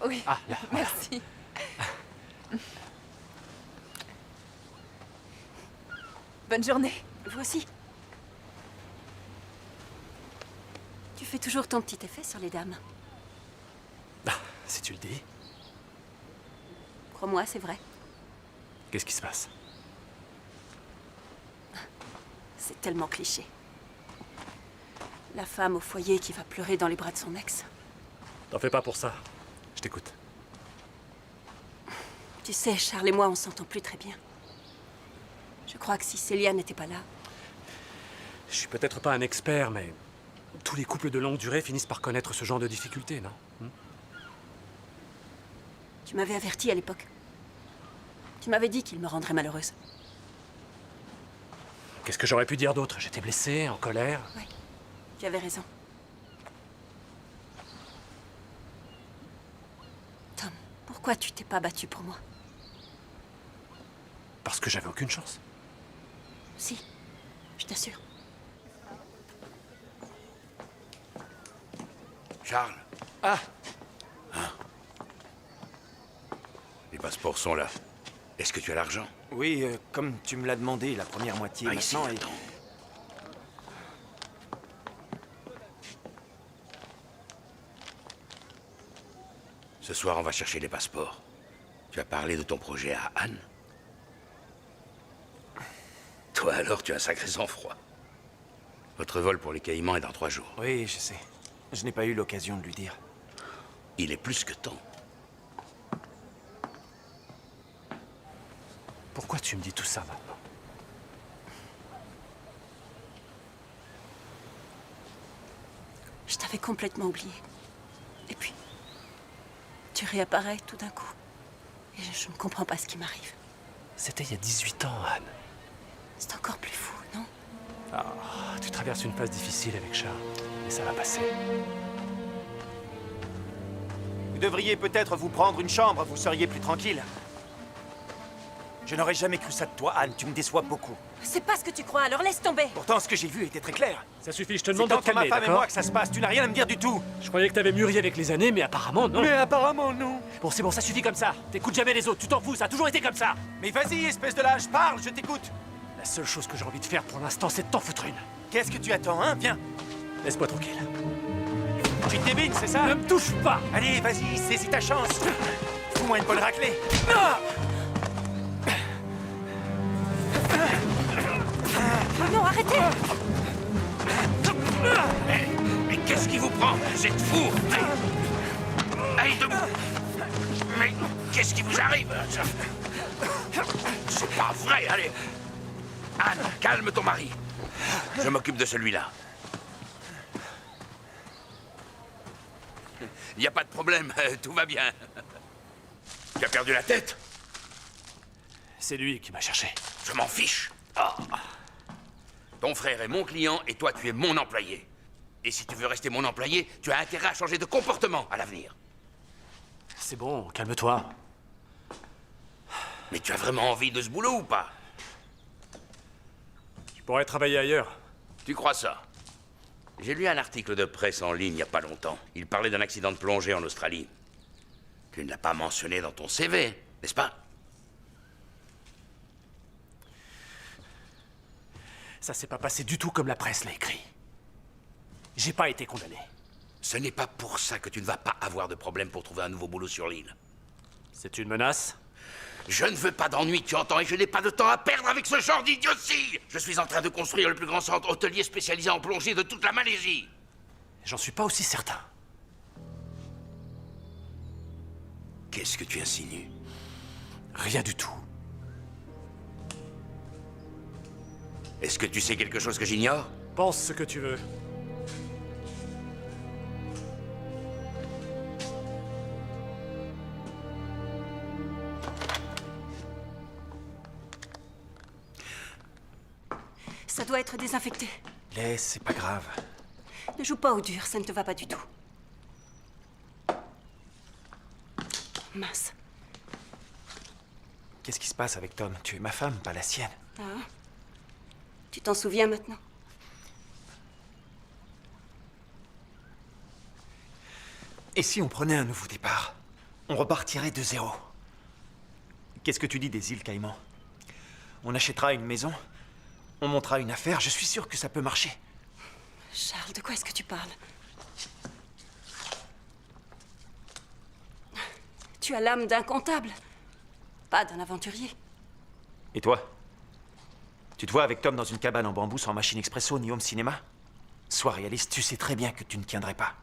Oui. Ah, là. Merci. Bonne journée. Vous aussi. Tu fais toujours ton petit effet sur les dames. Ah, si tu le dis. Crois-moi, c'est vrai. Qu'est-ce qui se passe? C'est tellement cliché. La femme au foyer qui va pleurer dans les bras de son ex. T'en fais pas pour ça. Je t'écoute. Tu sais, Charles et moi, on s'entend plus très bien. Je crois que si Célia n'était pas là... Je suis peut-être pas un expert, mais tous les couples de longue durée finissent par connaître ce genre de difficultés, non? Tu m'avais averti à l'époque. Tu m'avais dit qu'il me rendrait malheureuse. Qu'est-ce que j'aurais pu dire d'autre? J'étais blessée, en colère. Oui, tu avais raison. Pourquoi tu t'es pas battu pour moi? Parce que j'avais aucune chance. Si, je t'assure. Charles. Ah, Les passeports sont là. Est-ce que tu as l'argent? oui, comme tu me l'as demandé, la première moitié Ici, maintenant. attends. Ce soir, on va chercher les passeports. Tu as parlé de ton projet à Anne? Toi alors, tu as un sacré sang-froid. Votre vol pour les Caïmans est dans 3 jours. Oui, je sais. Je n'ai pas eu l'occasion de lui dire. Il est plus que temps. Pourquoi tu me dis tout ça maintenant? Je t'avais complètement oublié. Et puis, tu réapparais tout d'un coup. Et je ne comprends pas ce qui m'arrive. C'était il y a 18 ans, Anne. C'est encore plus fou, non? Ah, tu traverses une phase difficile avec Charles, mais ça va passer. Vous devriez peut-être vous prendre une chambre, vous seriez plus tranquille. Je n'aurais jamais cru ça de toi, Anne. Tu me déçois beaucoup. C'est pas ce que tu crois, alors laisse tomber. Pourtant, ce que j'ai vu était très clair. Ça suffit, je te C'est demande de te entre ma calmer, femme et d'accord? moi que ça se passe. Tu n'as rien à me dire du tout. Je croyais que t'avais mûri avec les années, mais apparemment non. Mais apparemment, non. Bon, c'est bon, ça suffit comme ça. T'écoutes jamais les autres, tu t'en fous, ça a toujours été comme ça. Mais vas-y, espèce de lâche, parle, je t'écoute. La seule chose que j'ai envie de faire pour l'instant, c'est de t'en foutre une. Qu'est-ce que tu attends, hein? Viens. Laisse-moi tranquille. Tu t'ébines, c'est ça? Ne me touche pas! Allez, vas-y, saisis ta chance. Fous-moi une bonne raclée. Ah! Oh non, arrêtez! Mais qu'est-ce qui vous prend? Vous êtes fous! Allez, debout! Mais qu'est-ce qui vous arrive? C'est pas vrai, allez! Anne, calme ton mari. Je m'occupe de celui-là. Il n'y a pas de problème, tout va bien. Tu as perdu la tête? C'est lui qui m'a cherché. Je m'en fiche. Ton frère est mon client et toi, tu es mon employé. Et si tu veux rester mon employé, tu as intérêt à changer de comportement à l'avenir. C'est bon, calme-toi. Mais tu as vraiment envie de ce boulot ou pas? Je pourrais travailler ailleurs. Tu crois ça? J'ai lu un article de presse en ligne il n'y a pas longtemps. Il parlait d'un accident de plongée en Australie. Tu ne l'as pas mentionné dans ton CV, n'est-ce pas? Ça s'est pas passé du tout comme la presse l'a écrit. J'ai pas été condamné. Ce n'est pas pour ça que tu ne vas pas avoir de problème pour trouver un nouveau boulot sur l'île. C'est une menace? Je ne veux pas d'ennui, tu entends, et je n'ai pas de temps à perdre avec ce genre d'idiotie. Je suis en train de construire le plus grand centre hôtelier spécialisé en plongée de toute la Malaisie. J'en suis pas aussi certain. Qu'est-ce que tu insinues? Rien du tout. Est-ce que tu sais quelque chose que j'ignore? Pense ce que tu veux. Ça doit être désinfecté. Laisse, c'est pas grave. Ne joue pas au dur, ça ne te va pas du tout. Mince. Qu'est-ce qui se passe avec Tom? Tu es ma femme, pas la sienne. Ah. Tu t'en souviens maintenant? Et si on prenait un nouveau départ? On repartirait de zéro. Qu'est-ce que tu dis des îles Caïmans? On achètera une maison, on montera une affaire, je suis sûr que ça peut marcher. Charles, de quoi est-ce que tu parles? Tu as l'âme d'un comptable, pas d'un aventurier. Et toi? Tu te vois avec Tom dans une cabane en bambou sans machine expresso ni home cinéma? Sois réaliste, tu sais très bien que tu ne tiendrais pas.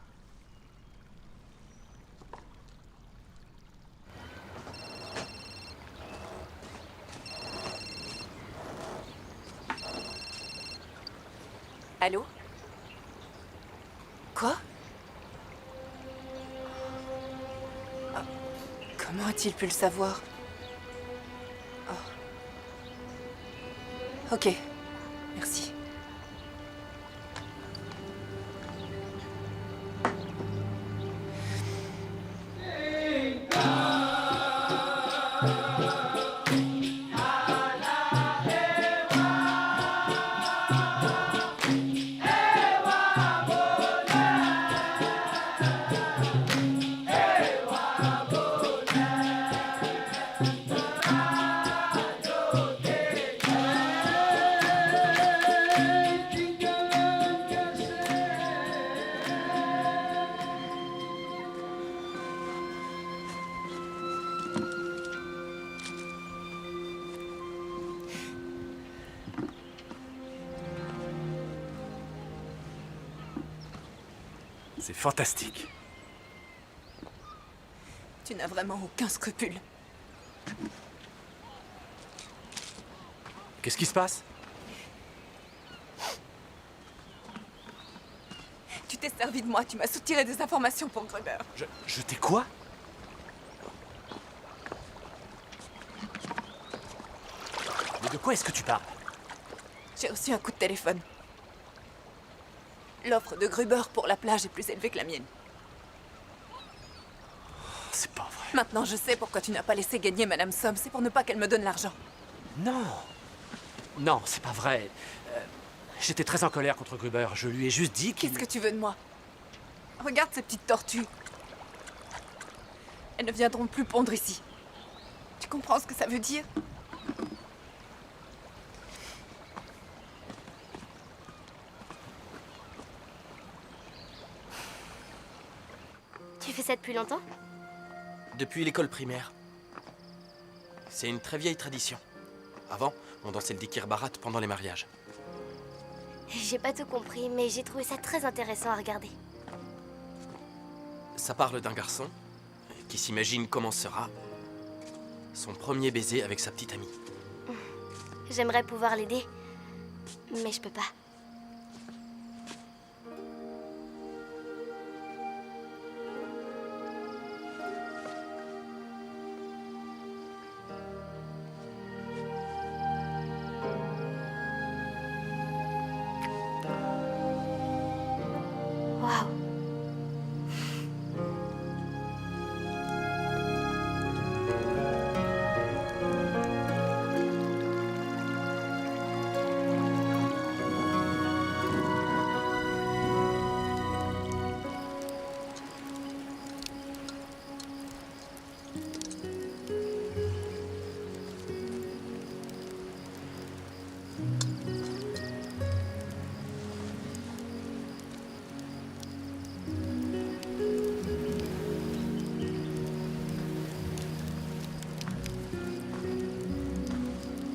Allô? Quoi? Comment a-t-il pu le savoir? Ok, merci. C'est fantastique. Tu n'as vraiment aucun scrupule. Qu'est-ce qui se passe? Tu t'es servi de moi, tu m'as soutiré des informations pour Gruber. Je t'ai quoi? Mais de quoi est-ce que tu parles? J'ai reçu un coup de téléphone. L'offre de Gruber pour la plage est plus élevée que la mienne. C'est pas vrai. Maintenant, je sais pourquoi tu n'as pas laissé gagner Madame Somme. C'est pour ne pas qu'elle me donne l'argent. Non. Non, c'est pas vrai. J'étais très en colère contre Gruber. Je lui ai juste dit qu'il... Qu'est-ce que tu veux de moi? Regarde ces petites tortues. Elles ne viendront plus pondre ici. Tu comprends ce que ça veut dire? Tu fais ça depuis longtemps? Depuis l'école primaire. C'est une très vieille tradition. Avant, on dansait le Dikir Barat pendant les mariages. J'ai pas tout compris, mais j'ai trouvé ça très intéressant à regarder. Ça parle d'un garçon qui s'imagine comment sera son premier baiser avec sa petite amie. J'aimerais pouvoir l'aider, mais je peux pas. Waouh.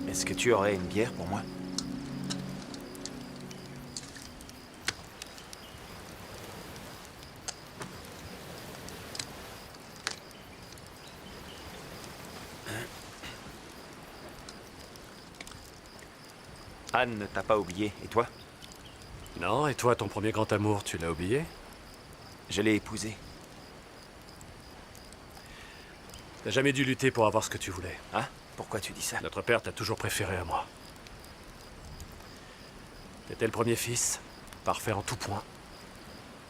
Est-ce que tu aurais une bière pour moi? Anne ne t'a pas oublié, et toi? Non, et toi, ton premier grand amour, tu l'as oublié? Je l'ai épousée. T'as jamais dû lutter pour avoir ce que tu voulais. Hein? Pourquoi tu dis ça? Notre père t'a toujours préféré à moi. T'étais le premier fils, parfait en tout point.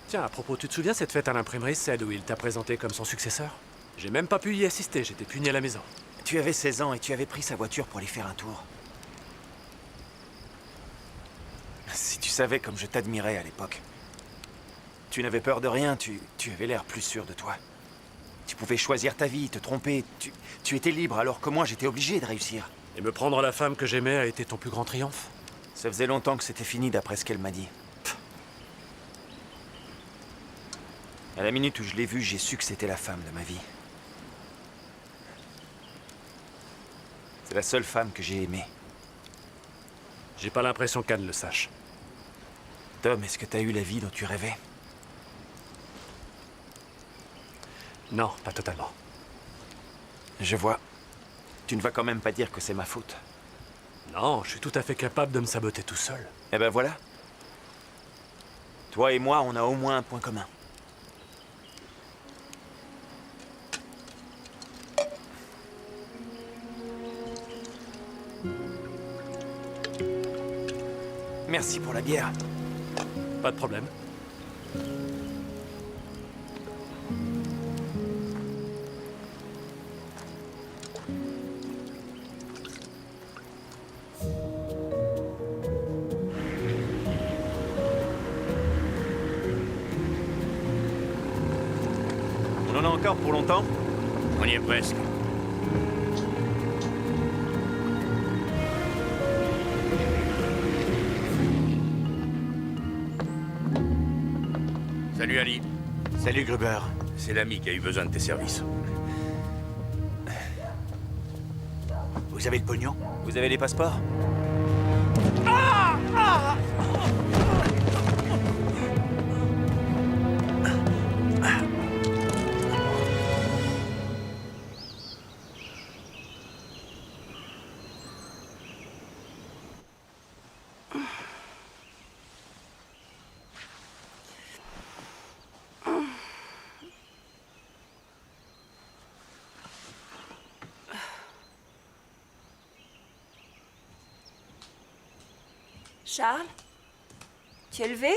Tiens, à propos, tu te souviens cette fête à l'imprimerie, celle où il t'a présenté comme son successeur? J'ai même pas pu y assister, j'étais puni à la maison. Tu avais 16 ans et tu avais pris sa voiture pour aller faire un tour. Si tu savais comme je t'admirais à l'époque. Tu n'avais peur de rien, tu avais l'air plus sûr de toi. Tu pouvais choisir ta vie, te tromper, tu étais libre alors que moi j'étais obligé de réussir. Et me prendre la femme que j'aimais a été ton plus grand triomphe? Ça faisait longtemps que c'était fini d'après ce qu'elle m'a dit. À la minute où je l'ai vue, j'ai su que c'était la femme de ma vie. C'est la seule femme que j'ai aimée. J'ai pas l'impression qu'Anne le sache. Tom, est-ce que t'as eu la vie dont tu rêvais? Non, pas totalement. Je vois. Tu ne vas quand même pas dire que c'est ma faute. Non, je suis tout à fait capable de me saboter tout seul. Eh ben voilà. Toi et moi, on a au moins un point commun. Merci pour la bière. Pas de problème. encore pour longtemps? On y est presque. Salut Ali. Salut Gruber. C'est l'ami qui a eu besoin de tes services. Vous avez le pognon? Vous avez les passeports? Charles? Tu es levé?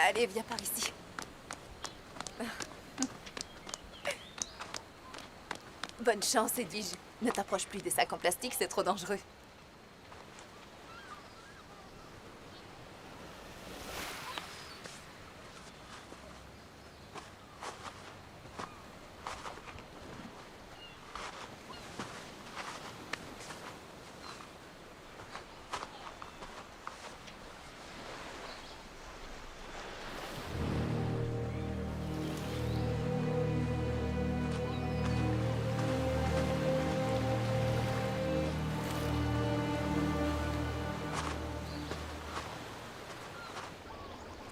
Allez, viens par ici. Bonne chance, Edwige. Ne t'approche plus des sacs en plastique, c'est trop dangereux.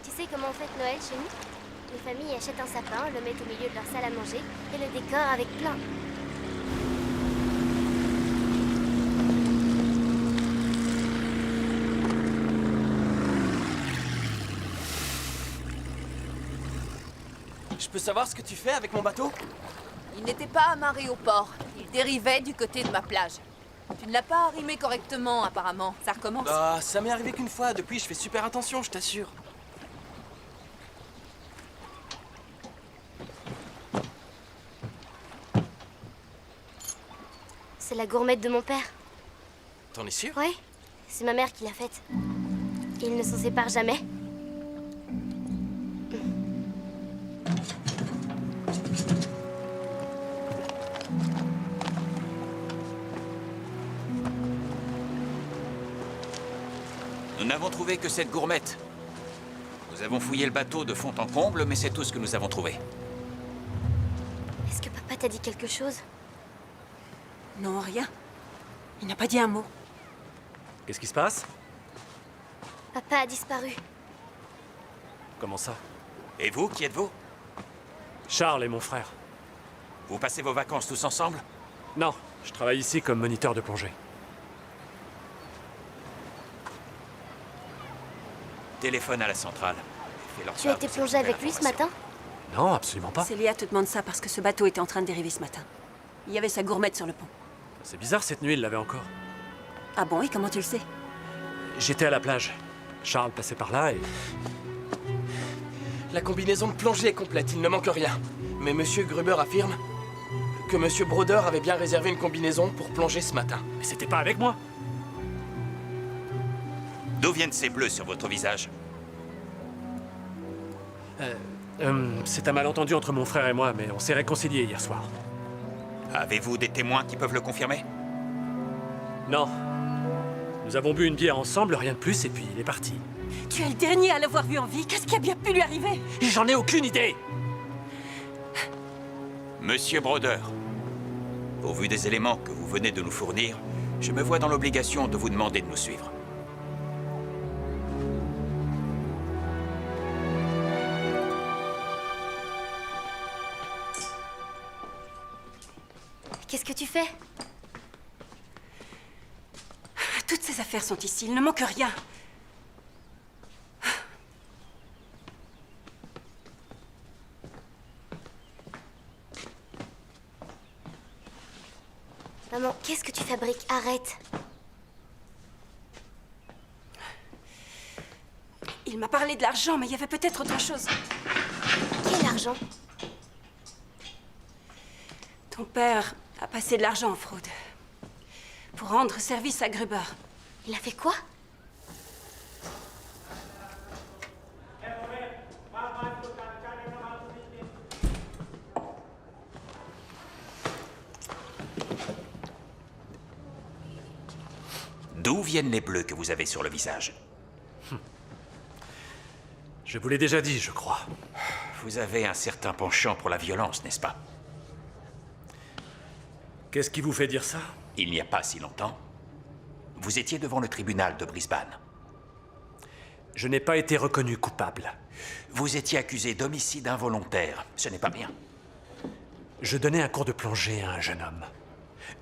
Tu sais comment on fête Noël chez nous? Les familles achètent un sapin, le mettent au milieu de leur salle à manger et le décorent avec plein. Je peux savoir ce que tu fais avec mon bateau? Il n'était pas amarré au port. Il dérivait du côté de ma plage. Tu ne l'as pas arrimé correctement, apparemment. Ça recommence. Ah, ça m'est arrivé qu'une fois. Depuis, je fais super attention, je t'assure. C'est la gourmette de mon père. T'en es sûr? Ouais, c'est ma mère qui l'a faite. Ils ne s'en séparent jamais. Nous n'avons trouvé que cette gourmette. Nous avons fouillé le bateau de fond en comble, mais c'est tout ce que nous avons trouvé. Est-ce que papa t'a dit quelque chose? Non, rien. Il n'a pas dit un mot. Qu'est-ce qui se passe? Papa a disparu. Comment ça? Et vous, qui êtes-vous? Charles est mon frère. Vous passez vos vacances tous ensemble? Non, je travaille ici comme moniteur de plongée. Téléphone à la centrale. Fais-leur Tu as part été de cette plongé avec nouvelle lui ce information. matin? Non, absolument pas. Célia te demande ça parce que ce bateau était en train de dériver ce matin. Il y avait sa gourmette sur le pont. C'est bizarre, cette nuit, il l'avait encore. Ah bon, et comment tu le sais? J'étais à la plage. Charles passait par là et... La combinaison de plongée est complète, il ne manque rien. Mais Monsieur Gruber affirme que Monsieur Broder avait bien réservé une combinaison pour plonger ce matin. Mais c'était pas avec moi. D'où viennent ces bleus sur votre visage? C'est un malentendu entre mon frère et moi, mais on s'est réconciliés hier soir. Avez-vous des témoins qui peuvent le confirmer? Non. Nous avons bu une bière ensemble, rien de plus, et puis il est parti. Tu es le dernier à l'avoir vu en vie. Qu'est-ce qui a bien pu lui arriver? J'en ai aucune idée! Monsieur Broder, au vu des éléments que vous venez de nous fournir, je me vois dans l'obligation de vous demander de nous suivre. Qu'est-ce que tu fais? Toutes ces affaires sont ici, il ne manque rien. Maman, qu'est-ce que tu fabriques? Arrête. Il m'a parlé de l'argent, mais il y avait peut-être autre chose. Quel argent? Ton père a passé de l'argent en fraude. Pour rendre service à Gruber. Il a fait quoi? D'où viennent les bleus que vous avez sur le visage? Je vous l'ai déjà dit, je crois. Vous avez un certain penchant pour la violence, n'est-ce pas? Qu'est-ce qui vous fait dire ça? Il n'y a pas si longtemps, vous étiez devant le tribunal de Brisbane. Je n'ai pas été reconnu coupable. Vous étiez accusé d'homicide involontaire. Ce n'est pas rien. Je donnais un cours de plongée à un jeune homme.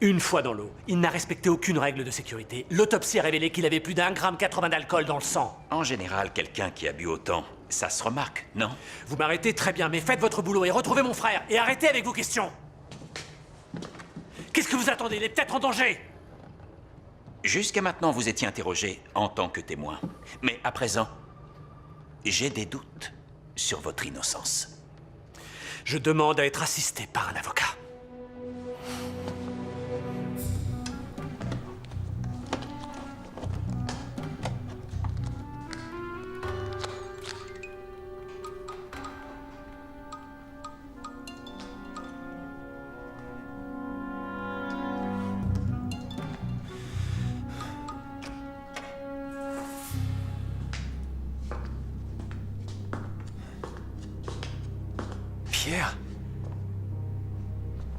Une fois dans l'eau, il n'a respecté aucune règle de sécurité. L'autopsie a révélé qu'il avait plus d'1,80 g d'alcool dans le sang. En général, quelqu'un qui a bu autant, ça se remarque, non? Vous m'arrêtez très bien, mais faites votre boulot et retrouvez mon frère. Et arrêtez avec vos questions. Qu'est-ce que vous attendez? Il est peut-être en danger. Jusqu'à maintenant, vous étiez interrogé en tant que témoin. Mais à présent, j'ai des doutes sur votre innocence. Je demande à être assisté par un avocat. Pierre?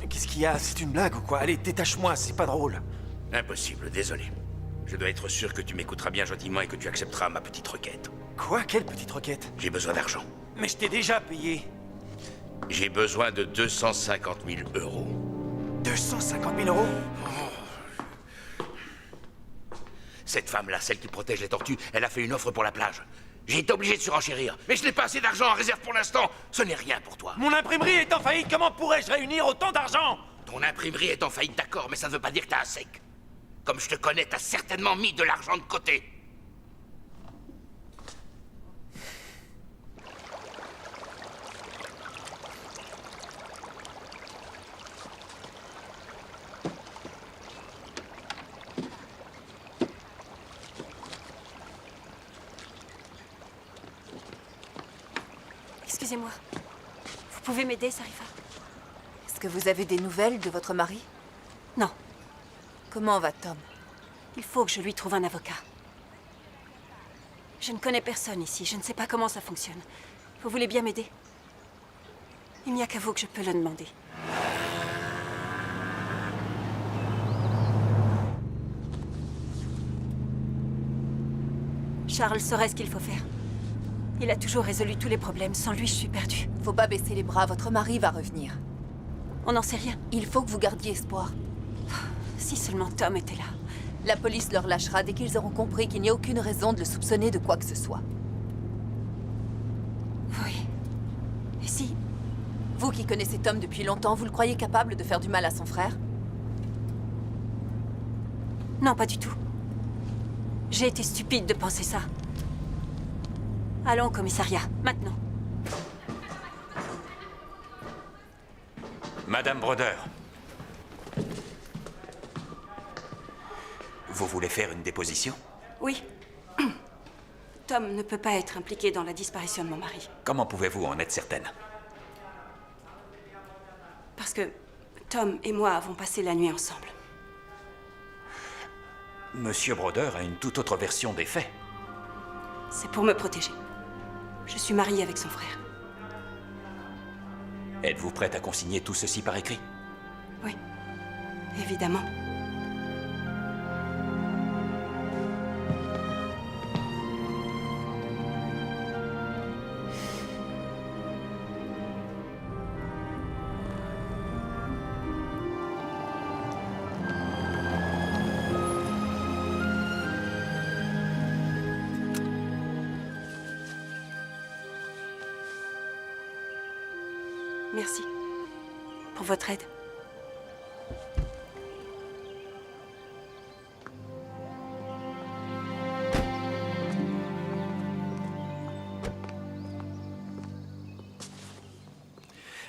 Qu'est-ce qu'il y a? C'est une blague ou quoi? Allez, détache-moi, c'est pas drôle. Impossible, désolé. Je dois être sûr que tu m'écouteras bien gentiment et que tu accepteras ma petite requête. Quoi? Quelle petite requête? J'ai besoin d'argent. Mais je t'ai déjà payé. J'ai besoin de 250 000 euros. 250 000 euros? Cette femme-là, celle qui protège les tortues, elle a fait une offre pour la plage. J'ai été obligé de surenchérir, mais je n'ai pas assez d'argent en réserve pour l'instant. Ce n'est rien pour toi. Mon imprimerie est en faillite, comment pourrais-je réunir autant d'argent? Ton imprimerie est en faillite, d'accord, mais ça ne veut pas dire que t'as un sec. Comme je te connais, t'as certainement mis de l'argent de côté. Excusez-moi. Vous pouvez m'aider, Sarifa? Est-ce que vous avez des nouvelles de votre mari? Non. Comment va Tom? Il faut que je lui trouve un avocat. Je ne connais personne ici. Je ne sais pas comment ça fonctionne. Vous voulez bien m'aider? Il n'y a qu'à vous que je peux le demander. Charles saurait ce qu'il faut faire. Il a toujours résolu tous les problèmes. Sans lui, je suis perdue. Faut pas baisser les bras, votre mari va revenir. On n'en sait rien. Il faut que vous gardiez espoir. Si seulement Tom était là. La police leur lâchera dès qu'ils auront compris qu'il n'y a aucune raison de le soupçonner de quoi que ce soit. Oui. Et si? Vous qui connaissez Tom depuis longtemps, vous le croyez capable de faire du mal à son frère? Non, pas du tout. J'ai été stupide de penser ça. Allons au commissariat, maintenant. Madame Broder. Vous voulez faire une déposition? Oui. Tom ne peut pas être impliqué dans la disparition de mon mari. Comment pouvez-vous en être certaine? Parce que Tom et moi avons passé la nuit ensemble. Monsieur Broder a une toute autre version des faits. C'est pour me protéger. Je suis mariée avec son frère. Êtes-vous prête à consigner tout ceci par écrit? Oui, évidemment. Merci pour votre aide.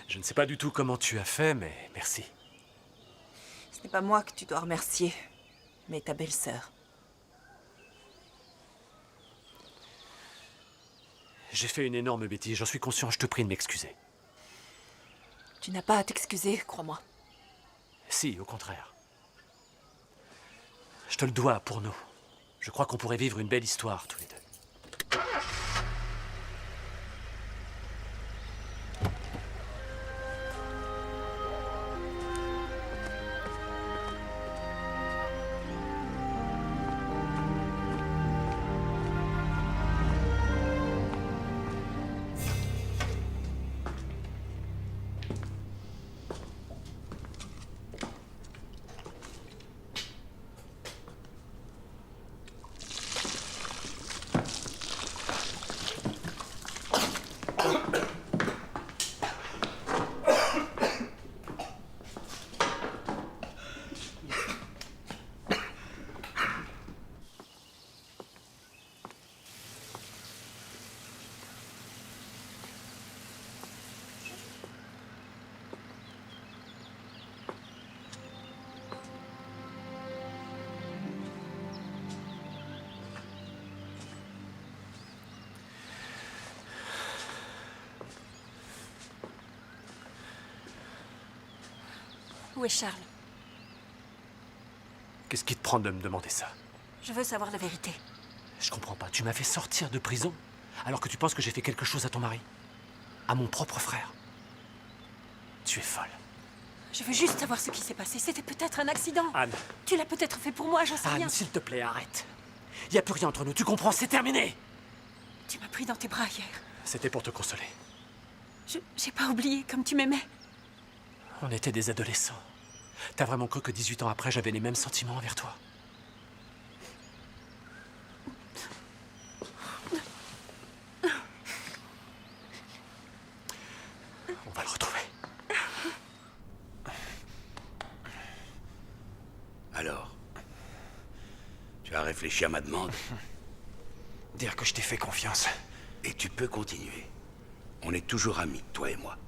Je ne sais pas du tout comment tu as fait, mais merci. Ce n'est pas moi que tu dois remercier, mais ta belle-sœur. J'ai fait une énorme bêtise, j'en suis conscient, je te prie de m'excuser. Tu n'as pas à t'excuser, crois-moi. Si, au contraire. Je te le dois pour nous. Je crois qu'on pourrait vivre une belle histoire, tous les deux. Où est Charles? Qu'est-ce qui te prend de me demander ça? Je veux savoir la vérité. Je comprends pas. Tu m'as fait sortir de prison alors que tu penses que j'ai fait quelque chose à ton mari? À mon propre frère? Tu es folle. Je veux juste savoir ce qui s'est passé. C'était peut-être un accident. Anne. Tu l'as peut-être fait pour moi, j'en sais rien. Anne, s'il te plaît, arrête. Il n'y a plus rien entre nous, tu comprends? C'est terminé. Tu m'as pris dans tes bras hier. C'était pour te consoler. J'ai pas oublié comme tu m'aimais. On était des adolescents. T'as vraiment cru que 18 ans après, j'avais les mêmes sentiments envers toi? On va le retrouver. Alors, tu as réfléchi à ma demande? Dire que je t'ai fait confiance. Et tu peux continuer. On est toujours amis, toi et moi.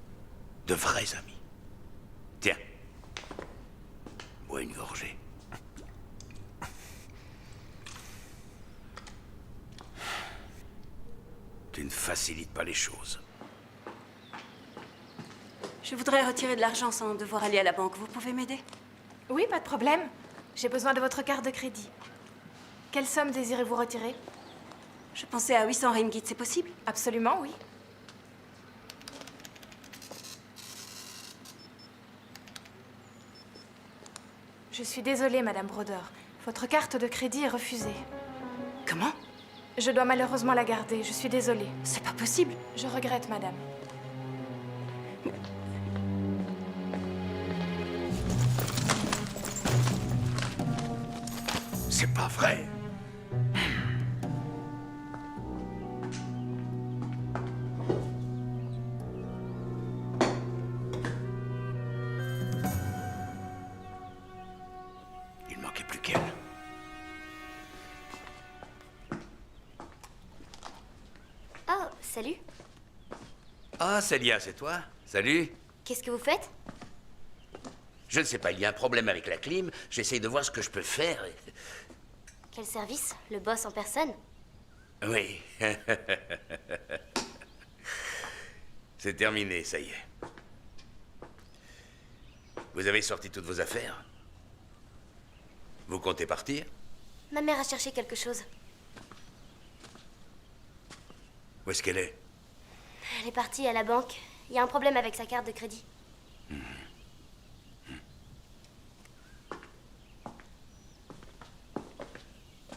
De vrais amis. Tiens. Bois une gorgée. Tu ne facilites pas les choses. Je voudrais retirer de l'argent sans devoir aller à la banque. Vous pouvez m'aider? Oui, pas de problème. J'ai besoin de votre carte de crédit. Quelle somme désirez-vous retirer? Je pensais à 800 ringgit, c'est possible? Absolument, oui. Je suis désolée, Madame Broder. Votre carte de crédit est refusée. Comment? Je dois malheureusement la garder. Je suis désolée. C'est pas possible. Je regrette, Madame. C'est pas vrai. Il manquait plus qu'elle. Oh, salut. Ah, Célia, c'est toi? Salut. Qu'est-ce que vous faites? Je ne sais pas, il y a un problème avec la clim. J'essaye de voir ce que je peux faire. Quel service? Le boss en personne? Oui. C'est terminé, ça y est. Vous avez sorti toutes vos affaires? Vous comptez partir? Ma mère a cherché quelque chose. Où est-ce qu'elle est? Elle est partie à la banque. Il y a un problème avec sa carte de crédit.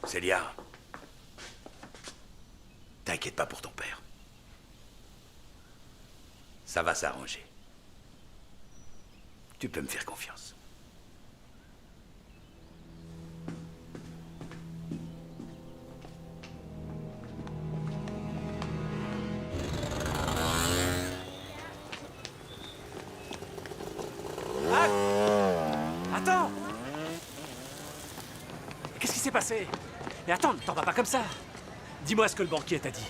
Célia, t'inquiète pas pour ton père. Ça va s'arranger. Tu peux me faire confiance. Attends! Qu'est-ce qui s'est passé? Mais attends, ne t'en vas pas comme ça. Dis-moi ce que le banquier t'a dit.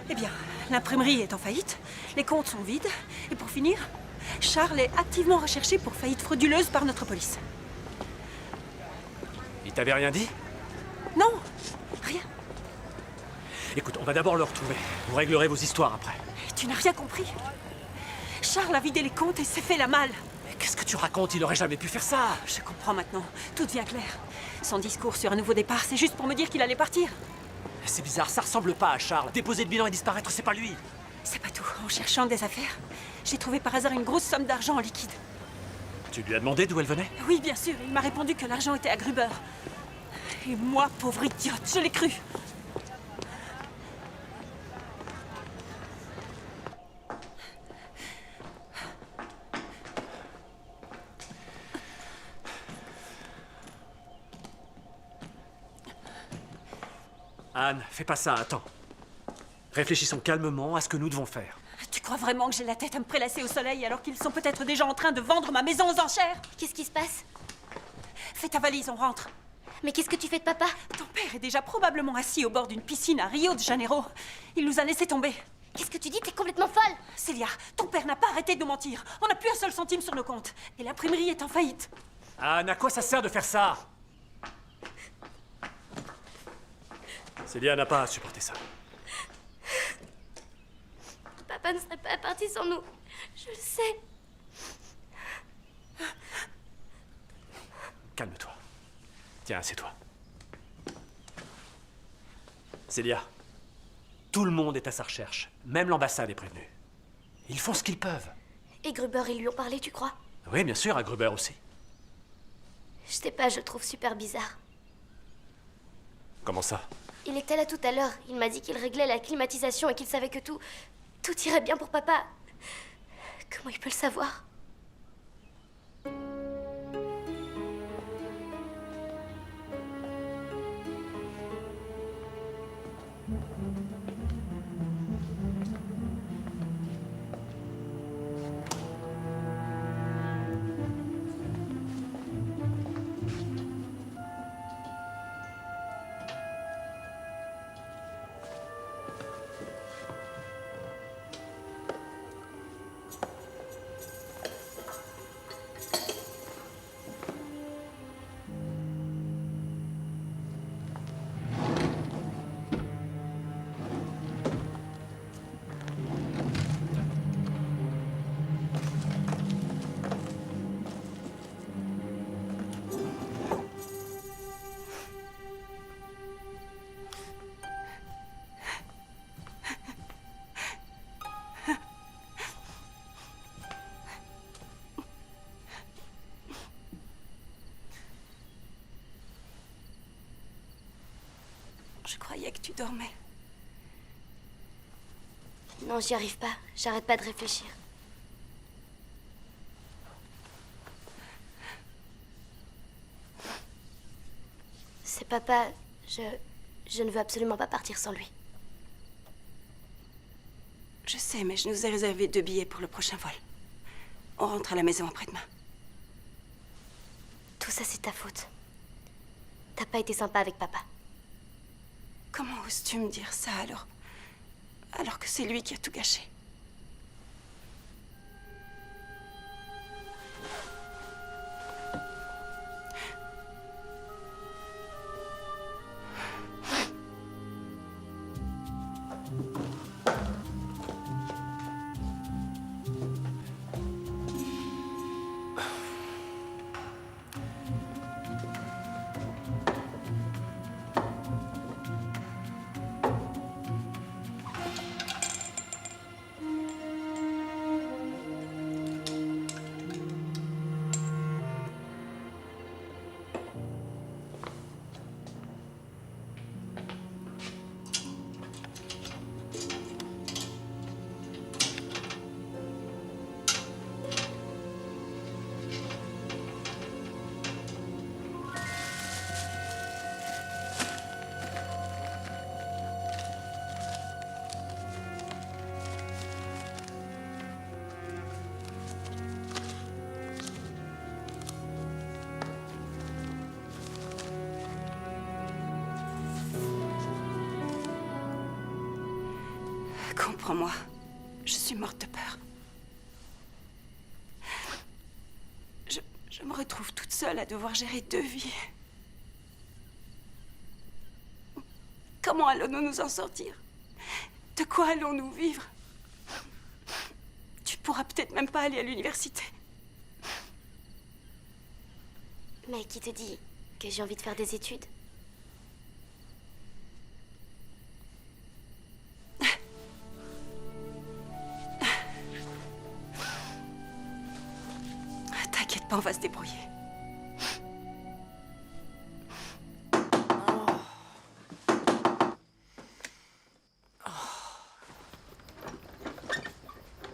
Eh bien, l'imprimerie est en faillite, les comptes sont vides, et pour finir, Charles est activement recherché pour faillite frauduleuse par notre police. Il t'avait rien dit? Non, rien. Écoute, on va d'abord le retrouver. Vous réglerez vos histoires après. Tu n'as rien compris. Charles a vidé les comptes et s'est fait la malle. Mais qu'est-ce que tu racontes? Il aurait jamais pu faire ça. Je comprends maintenant. Tout devient clair. Son discours sur un nouveau départ, c'est juste pour me dire qu'il allait partir. C'est bizarre, ça ressemble pas à Charles. Déposer le bilan et disparaître, c'est pas lui. C'est pas tout. En cherchant des affaires, j'ai trouvé par hasard une grosse somme d'argent en liquide. Tu lui as demandé d'où elle venait? Oui, bien sûr. Il m'a répondu que l'argent était à Gruber. Et moi, pauvre idiote, je l'ai cru. Anne, fais pas ça, attends. Réfléchissons calmement à ce que nous devons faire. Tu crois vraiment que j'ai la tête à me prélasser au soleil alors qu'ils sont peut-être déjà en train de vendre ma maison aux enchères? Qu'est-ce qui se passe? Fais ta valise, on rentre. Mais qu'est-ce que tu fais de papa? Ton père est déjà probablement assis au bord d'une piscine à Rio de Janeiro. Il nous a laissé tomber. Qu'est-ce que tu dis? T'es complètement folle! Célia, ton père n'a pas arrêté de nous mentir. On n'a plus un seul centime sur nos comptes. Et l'imprimerie est en faillite. Anne, à quoi ça sert de faire ça? Célia n'a pas à supporter ça. Papa ne serait pas parti sans nous. Je le sais. Calme-toi. Tiens, assieds-toi. Célia, tout le monde est à sa recherche. Même l'ambassade est prévenue. Ils font ce qu'ils peuvent. Et Gruber, ils lui ont parlé, tu crois? Oui, bien sûr, à Gruber aussi. Je sais pas, je le trouve super bizarre. Comment ça? Il était là tout à l'heure. Il m'a dit qu'il réglait la climatisation et qu'il savait que tout irait bien pour papa. Comment il peut le savoir? Je croyais que tu dormais. Non, j'y arrive pas. J'arrête pas de réfléchir. C'est papa. Je ne veux absolument pas partir sans lui. Je sais, mais je nous ai réservé 2 billets pour le prochain vol. On rentre à la maison après-demain. Tout ça, c'est ta faute. T'as pas été sympa avec papa. Comment oses-tu me dire ça alors que c'est lui qui a tout gâché? Comprends-moi, je suis morte de peur. Je me retrouve toute seule à devoir gérer 2 vies. Comment allons-nous nous en sortir? De quoi allons-nous vivre? Tu pourras peut-être même pas aller à l'université. Mais qui te dit que j'ai envie de faire des études? T'inquiète pas, on va se débrouiller.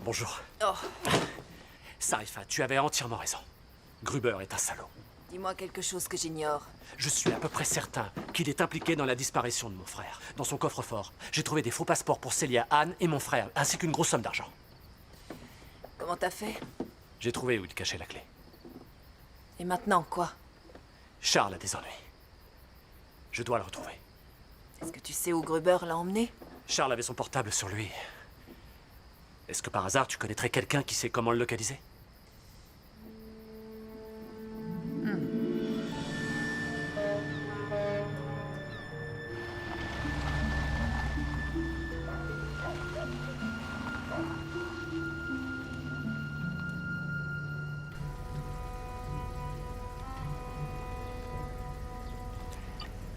Bonjour. Oh, Sarifa, tu avais entièrement raison. Gruber est un salaud. dis-moi quelque chose que j'ignore. Je suis à peu près certain qu'il est impliqué dans la disparition de mon frère. Dans son coffre-fort, j'ai trouvé des faux passeports pour Celia, Anne et mon frère, ainsi qu'une grosse somme d'argent. Comment t'as fait? J'ai trouvé où il cachait la clé. Et maintenant, quoi? Charles a des ennuis. Je dois le retrouver. Est-ce que tu sais où Gruber l'a emmené? Charles avait son portable sur lui. Est-ce que par hasard tu connaîtrais quelqu'un qui sait comment le localiser?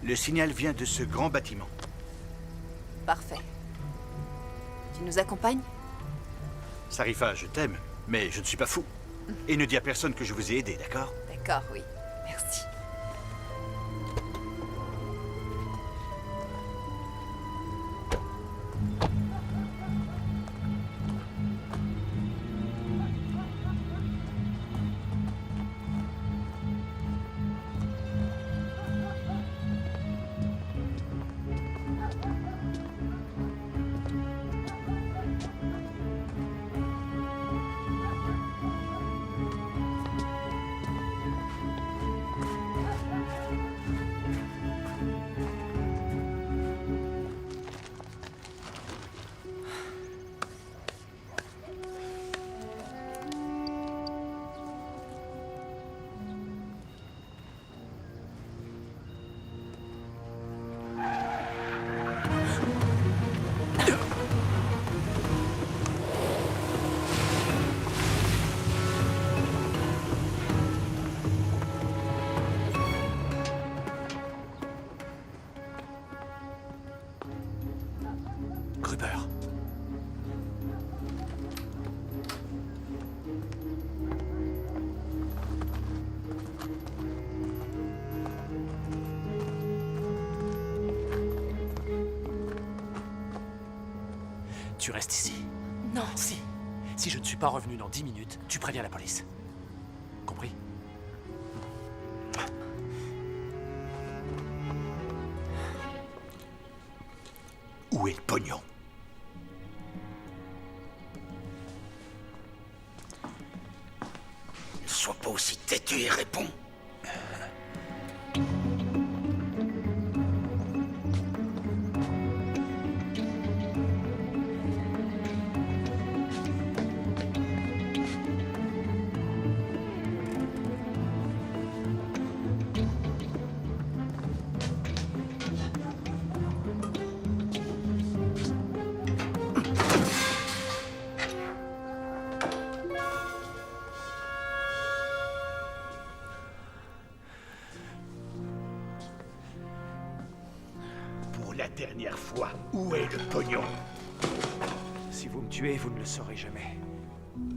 Le signal vient de ce grand bâtiment. Parfait. Tu nous accompagnes? Sarifa, je t'aime, mais je ne suis pas fou. Et ne dis à personne que je vous ai aidé, d'accord? D'accord, oui. Merci. Gruber. Tu restes ici. Non. Si. Si je ne suis pas revenu dans 10 minutes, tu préviens la police. Compris? Où est le pognon? Ne sois pas aussi têtu et réponds. La dernière fois, où est le pognon? Si vous me tuez, vous ne le saurez jamais.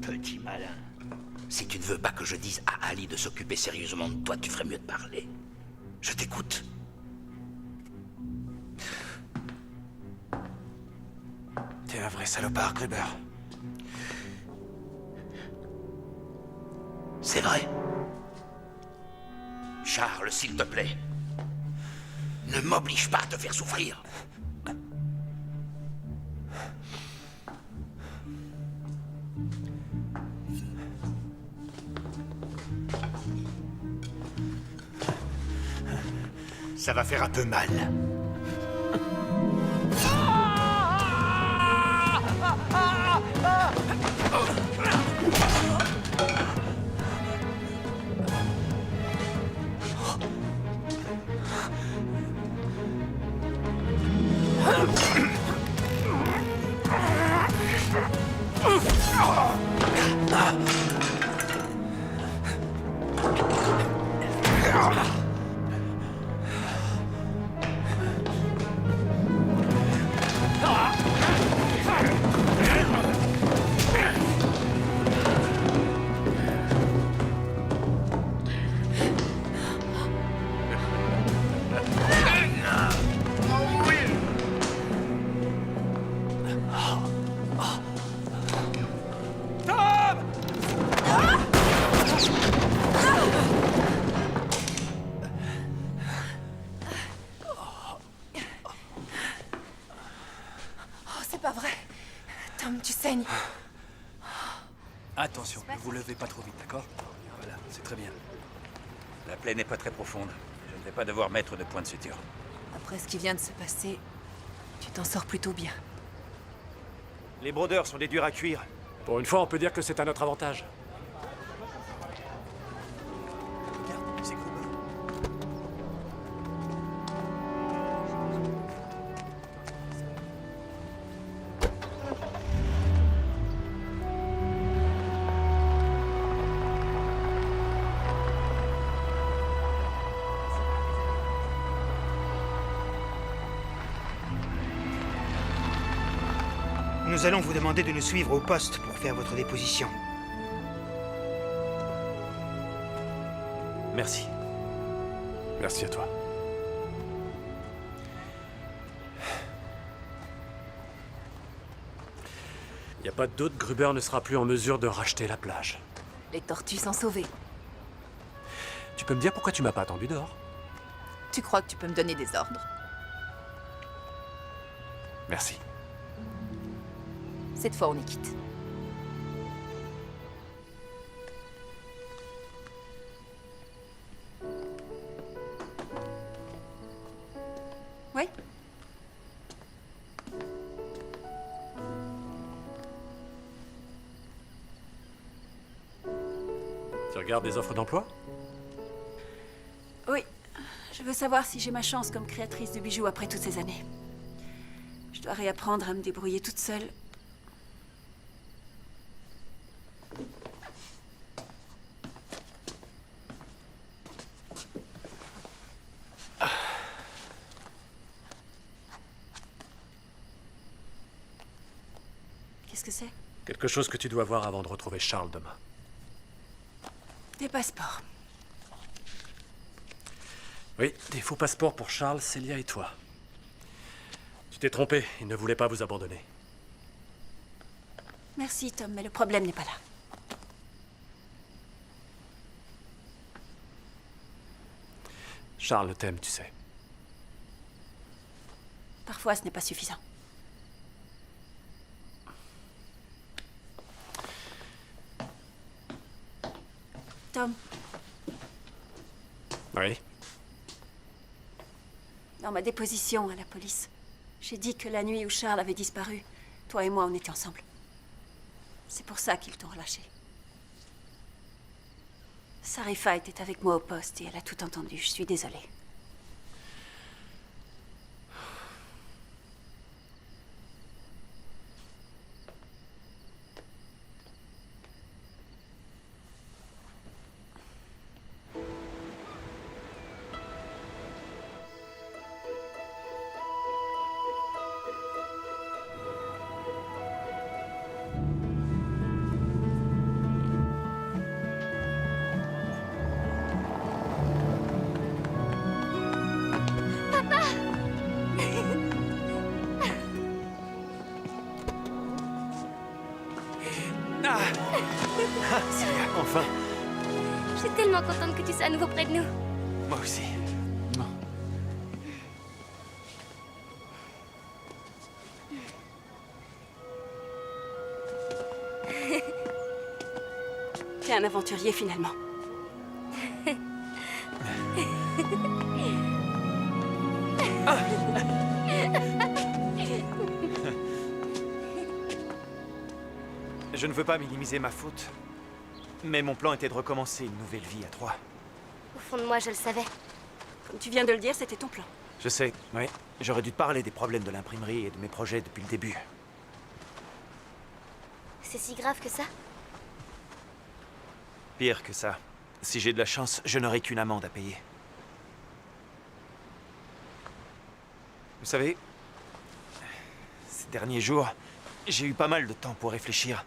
Petit malin. Si tu ne veux pas que je dise à Ali de s'occuper sérieusement de toi, tu ferais mieux de parler. Je t'écoute. T'es un vrai salopard, Gruber. C'est vrai. Charles, s'il te plaît. Ne m'oblige pas à te faire souffrir. Ça va faire un peu mal. Attention, ne vous levez pas trop vite, d'accord? Voilà, c'est très bien. La plaie n'est pas très profonde. Je ne vais pas devoir mettre de point de suture. Après ce qui vient de se passer, tu t'en sors plutôt bien. Les brodeurs sont des durs à cuire. Pour une fois, on peut dire que c'est à notre avantage. Regarde, c'est Gruber. Nous allons vous demander de nous suivre au poste pour faire votre déposition. Merci. Merci à toi. Il n'y a pas de doute, Gruber ne sera plus en mesure de racheter la plage. Les tortues sont sauvées. Tu peux me dire pourquoi tu m'as pas attendu dehors? Tu crois que tu peux me donner des ordres? Merci. Cette fois, on est quitte. Oui? Tu regardes des offres d'emploi? Oui. Je veux savoir si j'ai ma chance comme créatrice de bijoux après toutes ces années. Je dois réapprendre à me débrouiller toute seule. Qu'est-ce que c'est? Quelque chose que tu dois voir avant de retrouver Charles demain. Des passeports. Oui, des faux passeports pour Charles, Célia et toi. Tu t'es trompé, il ne voulait pas vous abandonner. Merci, Tom, mais le problème n'est pas là. Charles t'aime, tu sais. Parfois, ce n'est pas suffisant. Tom, Oui. dans ma déposition à la police, j'ai dit que la nuit où Charles avait disparu, toi et moi, on était ensemble. C'est pour ça qu'ils t'ont relâché. Sarifa était avec moi au poste et elle a tout entendu. Je suis désolée. Enfin. Je suis tellement contente que tu sois à nouveau près de nous. Moi aussi. T'es un aventurier finalement. Je ne veux pas minimiser ma faute, mais mon plan était de recommencer une nouvelle vie à trois. Au fond de moi, je le savais. Comme tu viens de le dire, c'était ton plan. Je sais, oui. J'aurais dû te parler des problèmes de l'imprimerie et de mes projets depuis le début. C'est si grave que ça? Pire que ça. Si j'ai de la chance, je n'aurai qu'une amende à payer. Vous savez, ces derniers jours, j'ai eu pas mal de temps pour réfléchir.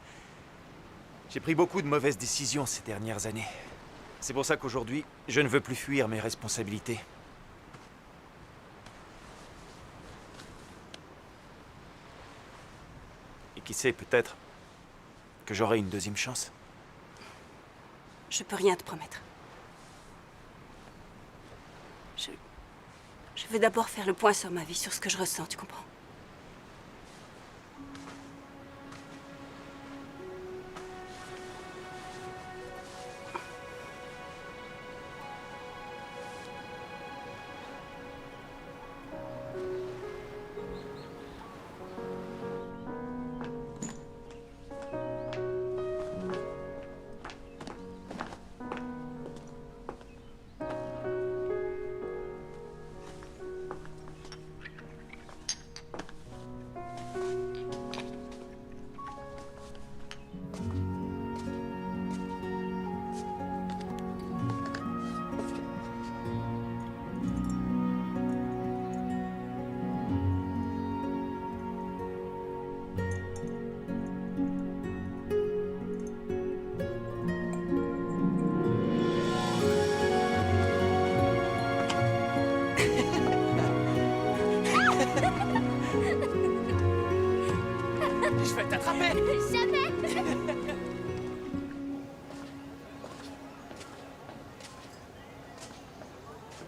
J'ai pris beaucoup de mauvaises décisions ces dernières années. C'est pour ça qu'aujourd'hui, je ne veux plus fuir mes responsabilités. Et qui sait, peut-être que j'aurai une deuxième chance. Je peux rien te promettre. Je veux d'abord faire le point sur ma vie, sur ce que je ressens, tu comprends?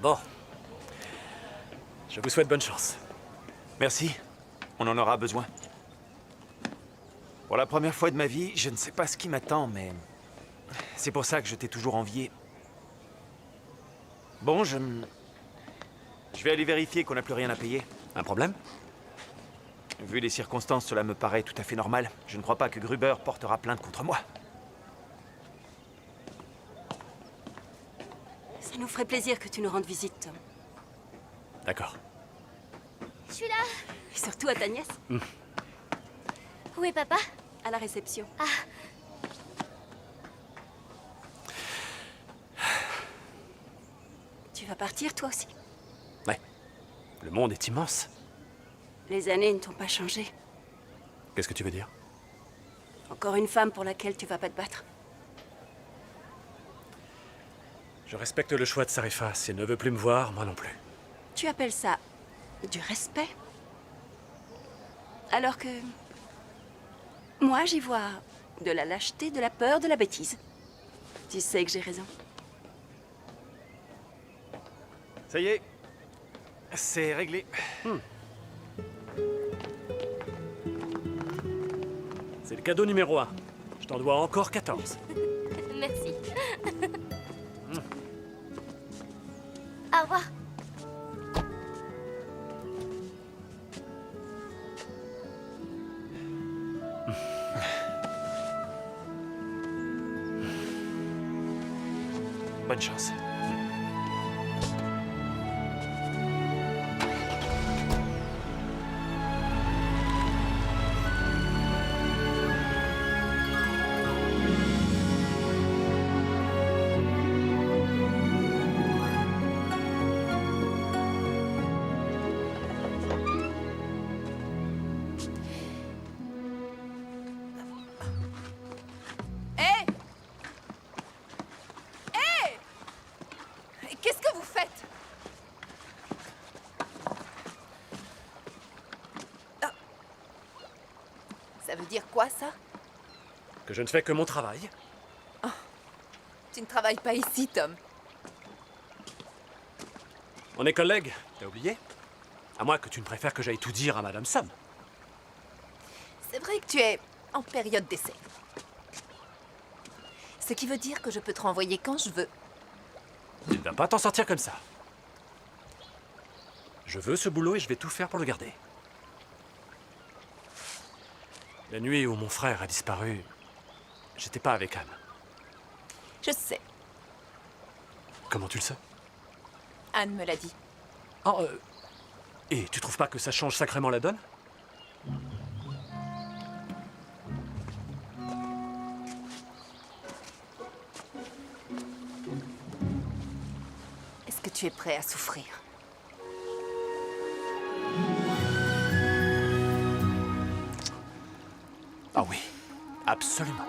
Bon. Je vous souhaite bonne chance. Merci. On en aura besoin. Pour la première fois de ma vie, je ne sais pas ce qui m'attend, mais... c'est pour ça que je t'ai toujours envié. Bon, je vais aller vérifier qu'on n'a plus rien à payer. Un problème? Vu les circonstances, cela me paraît tout à fait normal. Je ne crois pas que Gruber portera plainte contre moi. Ça nous ferait plaisir que tu nous rendes visite, Tom. D'accord. Je suis là. Et surtout à ta nièce. Où est papa? À la réception. Ah. Tu vas partir, toi aussi? Ouais. Le monde est immense. Les années ne t'ont pas changé. Qu'est-ce que tu veux dire? Encore une femme pour laquelle tu vas pas te battre. Je respecte le choix de Sarifa. Si elle ne veut plus me voir, moi non plus. Tu appelles ça du respect? Alors que... moi, j'y vois de la lâcheté, de la peur, de la bêtise. Tu sais que j'ai raison. Ça y est. C'est réglé. C'est le cadeau numéro 1. Je t'en dois encore 14. Merci. Au revoir. Bonne chance. Hé! Hé! Qu'est-ce que vous faites? Ah. Ça veut dire quoi, ça? Que je ne fais que mon travail. Tu ne travailles pas ici, Tom. On est collègues, t'as oublié? À moins que tu ne préfères que j'aille tout dire à Madame Sam. C'est vrai que tu es en période d'essai. Ce qui veut dire que je peux te renvoyer quand je veux. Tu ne vas pas t'en sortir comme ça. Je veux ce boulot et je vais tout faire pour le garder. La nuit où mon frère a disparu, j'étais pas avec Anne. Je sais. Comment tu le sais? Anne me l'a dit. Oh, et tu trouves pas que ça change sacrément la donne? Est-ce que tu es prêt à souffrir? Ah oui, absolument.